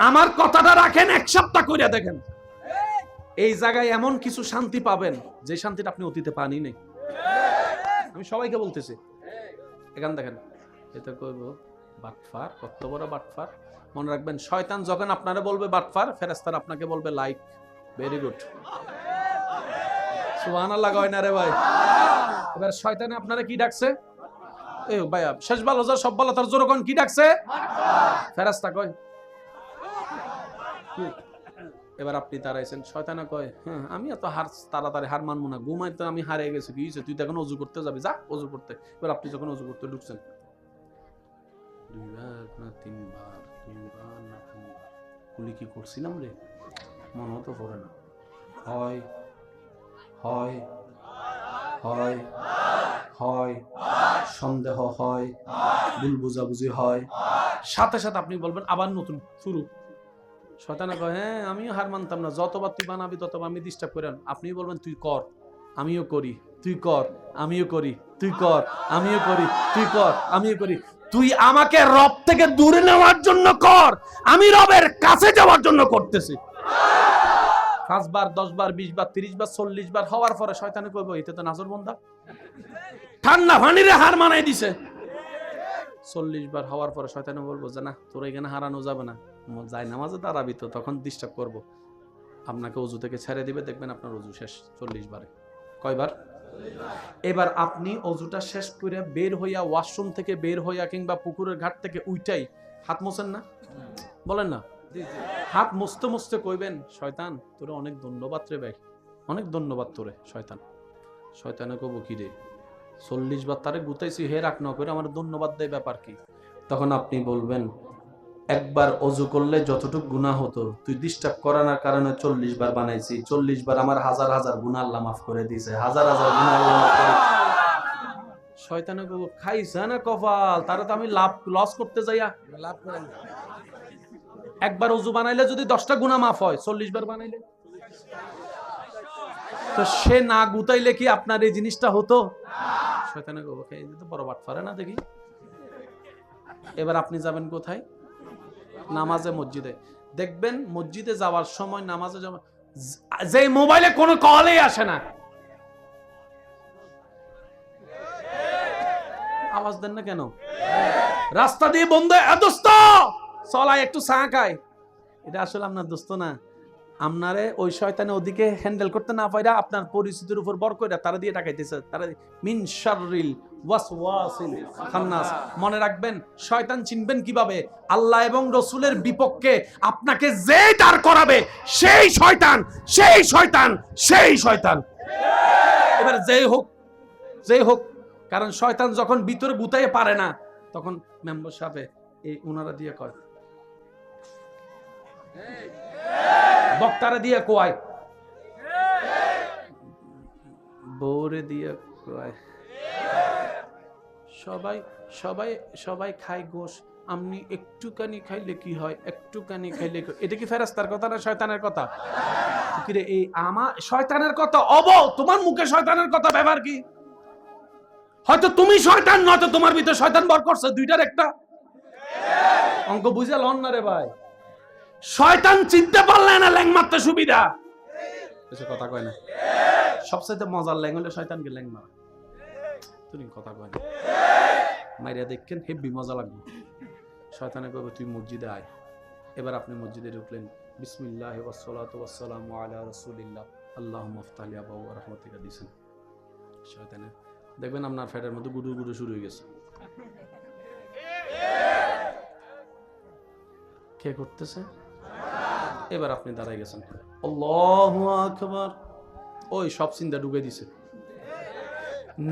আমার কথাটা রাখেন, 1 সপ্তাহ করে দেখেন, এই জায়গায় এমন কিছু শান্তি পাবেন যে শান্তিটা আপনি অতীতে পানি নেই। আমি সবাইকে বলতেছি, এখান দেখেন, এটা কইব বাটফার, কত বড় বাটফার। মনে রাখবেন, শয়তান যখন আপনারা বলবে বাটফার, ফেরেশতারা আপনাকে বলবে লাইক। ভেরি গুড, সুবহানাল্লাহ কয় না রে ভাই? এবার শয়তানে আপনারা কি ডাকছে? এ ভাইয়া, শেষ ভালো যা সব ভালো, তার জোরে কোন কি ডাকছে? ফেরেশতা কয়। এবার আপনি দাঁড়াইছেন, শয়তানে কয় হ্যাঁ আমি এত তাড়াতাড়ি হার মানবো না, ঘুমাই তো আমি হারিয়ে গেছি, কি হয়েছে, তুই তো এখন অজু করতে যাবি, যা অজু করতে। এবার আপনি যখন অজু করতে ঢুকছেন, 2 বার না 3 বার, 2 বার না 3 বার কুলি কি করছিলাম রে, মনে তো পড়ে না। হয় হয় হয় হয়, সন্দেহ হয়, ভুল বুঝাবুঝি হয়, সাথে সাথে আপনি বলবেন আবার নতুন শুরু। শয়তানে কয় হ্যাঁ আমিও হার মানতাম না, যতবার তুই বানাবি ততবার আমি ডিস্টার্ব করেন। আপনি বলবেন তুই কর, আমিও করি, তুই কর, আমিও করি, তুই কর, আমিও করি, তুই কর, আমিও করি। তুই আমাকে রব থেকে দূরে নেওয়ার জন্য কর, আমি রবের কাছে যাওয়ার জন্য করতেছি। 5 বার 10 বার 20 বার 30 বার 40 বার হওয়ার পরে শয়তানে কইবো এটা তো নাজর বন্দা, ঠান্ডা পানিরে হার মানাই দিছে। 40 বার হওয়ার পরে শয়তানে বলবো যে না তোর এখানে হারানো যাবে না, যাই নামাজে দাঁড়াবি তো, তখন ডিস্টার্ব করবো, আপনাকে অজু থেকে ছেড়ে দিবে, দেখবেন আপনার অজু শেষ 40 বারে। কয়বার? এবার আপনি অজুটা শেষ করে বের হইয়া, ওয়াশরুম থেকে বের হইয়া কিংবা পুকুরের ঘাট থেকে উইটাই হাত মোছেন না? বলেন না, হাত মুছতে মুছতে কইবেন শয়তান তোরে অনেক ধন্যবাদ রে ভাই, অনেক ধন্যবাদ তোরে শয়তান। শয়তানে কব কি রে 40 বার তারে গুতাইছি, হে রাখ না করে আমার ধন্যবাদ দেয়, ব্যাপার কি? তখন আপনি বলবেন একবার অজু করলে যতটুকু গুনাহ হতো তুই ডিস্টার্ব করানোর কারণে 40 বার বানাইছি, 40 বার আমার হাজার হাজার গুনাহ আল্লাহ মাফ করে দিয়েছে, হাজার হাজার গুনাহ আল্লাহ মাফ করে। শয়তানে কব খাইছে না কপাল, তারে তো আমি লাভ লস করতে যাইয়া লাভ করেন। একবার অজু বানাইলে যদি 10টা গুনাহ মাফ হয়, 40 বার বানাইলে তো সে না গুতাইলে কি আপনার এই জিনিসটা হতো? শয়তানে কইবো এই তো বড় বাট পারে না দেখি। এবার আপনি যাবেন কোথায়? নামাজে, মসজিদে। দেখবেন মসজিদে যাওয়ার সময়, নামাজে যাওয়ার, যে মোবাইলে কোনো কলই আসে না, আওয়াজ দেন না কেন? রাস্তা দিয়ে বন্ধ, দোস্ত চলাই একটু চা খাই, এটা আসলে আপনার দোস্ত না। আপনারে ওই শয়তানে ওদিকে হ্যান্ডেল করতে না পাইরা আপনার পরিস্থিতির উপর বর কইরা তারা দিয়ে টাকাইতেছে। তারা মিন শাররিল ওয়াসওয়াসিল খান্নাস। মনে রাখবেন, শয়তান চিনবেন কিভাবে? আল্লাহ এবং রাসূলের বিপক্ষে আপনাকে যে দাঁড় করাবে সেই শয়তান, সেই শয়তান, সেই শয়তান। এবার যেই হোক, কারণ শয়তান যখন ভিতরে গুতাইয়ে পারে না, তখন মেম্বার সাহেব এই ওনারা দিয়ে কয়, বক্তারে দিয়ে কয়, বউরে দিয়ে কয়, সবাই সবাই সবাই খায় গোশ, আপনি একটুখানি খাইলে কি হয়, একটুখানি খাইলে। এটা কি ফেরেশতার কথা না শয়তানের কথা? কিরে এই আমার শয়তানের কথা? তোমার মুখে শয়তানের কথা ব্যবহার কি? হয়তো তুমি শয়তান, নয়তো তোমার ভিতরে শয়তান বর করছে, দুইটার একটা। অঙ্ক বুঝে লন না রে ভাই। শয়তান চিনতে পারলে না ল্যাং মারতে সুবিধা। কিছু কথা কয় না। সবচেয়ে মজার ল্যাং হলে শয়তানকে ল্যাং মারা। তুমি কথা কয় না, মাইরা দেখেন হেব্বি মজা লাগবে। শয়তানে কইবে তুই মসজিদে আয়। এবার আপনি মসজিদে ঢুকলেন, বিসমিল্লাহি ওয়াস সালাতু ওয়াস সালামু আলা রাসূলিল্লাহ, আল্লাহুম্মা আফতাহ লি আবওয়াব রাহমাতিকা দিছেন। শয়তানে দেখবেন আপনার ফেটের মধ্যে গুডু গুডু শুরু হয়ে গেছে। কে করতেছে? এবার আপনি দাঁড়াই গেছেন, আল্লাহু আকবার, ওই সব চিন্তা ঢুকে দিছে।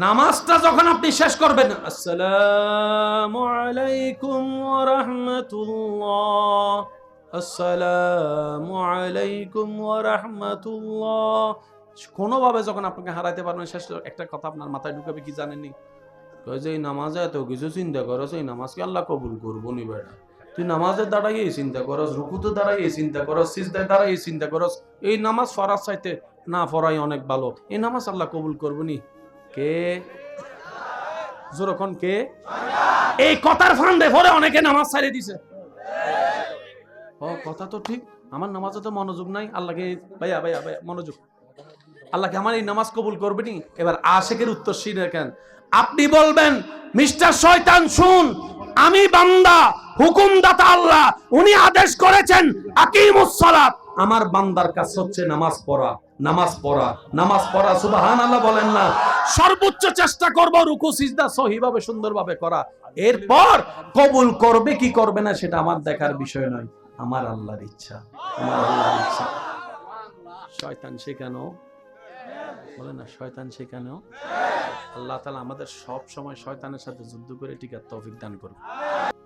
নামাজটা যখন আপনি শেষ করবেন, আসসালামু আলাইকুম ওয়া রাহমাতুল্লাহ, আসসালামু আলাইকুম ওয়া রাহমাতুল্লাহ, কোনোভাবে যখন আপনাকে হারাইতে পারবেন, শেষ একটা কথা আপনার মাথায় ঢুকাবে, কি জানেননি? কয় যে এই নামাজে এত কিছু চিন্তা করছ, এই নামাজকে আল্লাহ কবুল করবো নি বেড়া। তুই নামাজের দাঁড়াই এই চিন্তা করস, রুকুতে দাঁড়াই এই চিন্তা করস, সিজদায় দাঁড়াই এই চিন্তা করস, এই নামাজ ফরাজ চাইতে না ফরাই অনেক ভালো, এই নামাজ আল্লাহ কবুল করবো নি। কে যখন কে এই কথার ফান্দে পড়ে অনেকে নামাজ ছাড়িয়ে দিছে। ও কথা তো ঠিক, আমার নামাজে তো মনোযোগ নাই। আল্লাহকে ভাইয়া ভাইয়া ভাইয়া মনোযোগ, আল্লাহকে আমার এই নামাজ কবুল করবে নি। এবার আশিকের উত্তর শুনে কেন আপনি বলবেন, মিস্টার শয়তান শুন, আমি বান্দা, হুকুমদাতা আল্লাহ, উনি আদেশ করেছেন আকিমুস সালাত। আমার বান্দার কাজ হচ্ছে নামাজ পড়া, নামাজ পড়া, নামাজ পড়া। সুবহানাল্লাহ বলেন না? সর্বোচ্চ চেষ্টা করব রুকু সিজদা সহিভাবে সুন্দরভাবে করা। এরপর কবুল করবে কি করবে না সেটা আমার দেখার বিষয় নয়, আমার আল্লাহর ইচ্ছা, আমার আল্লাহর ইচ্ছা। শয়তান শেখানো বলে না, শয়তান শেখানো। আল্লাহ তাআলা আমাদের সব সময় শয়তানের সাথে যুদ্ধ করে টিকার তৌফিক দান করুন।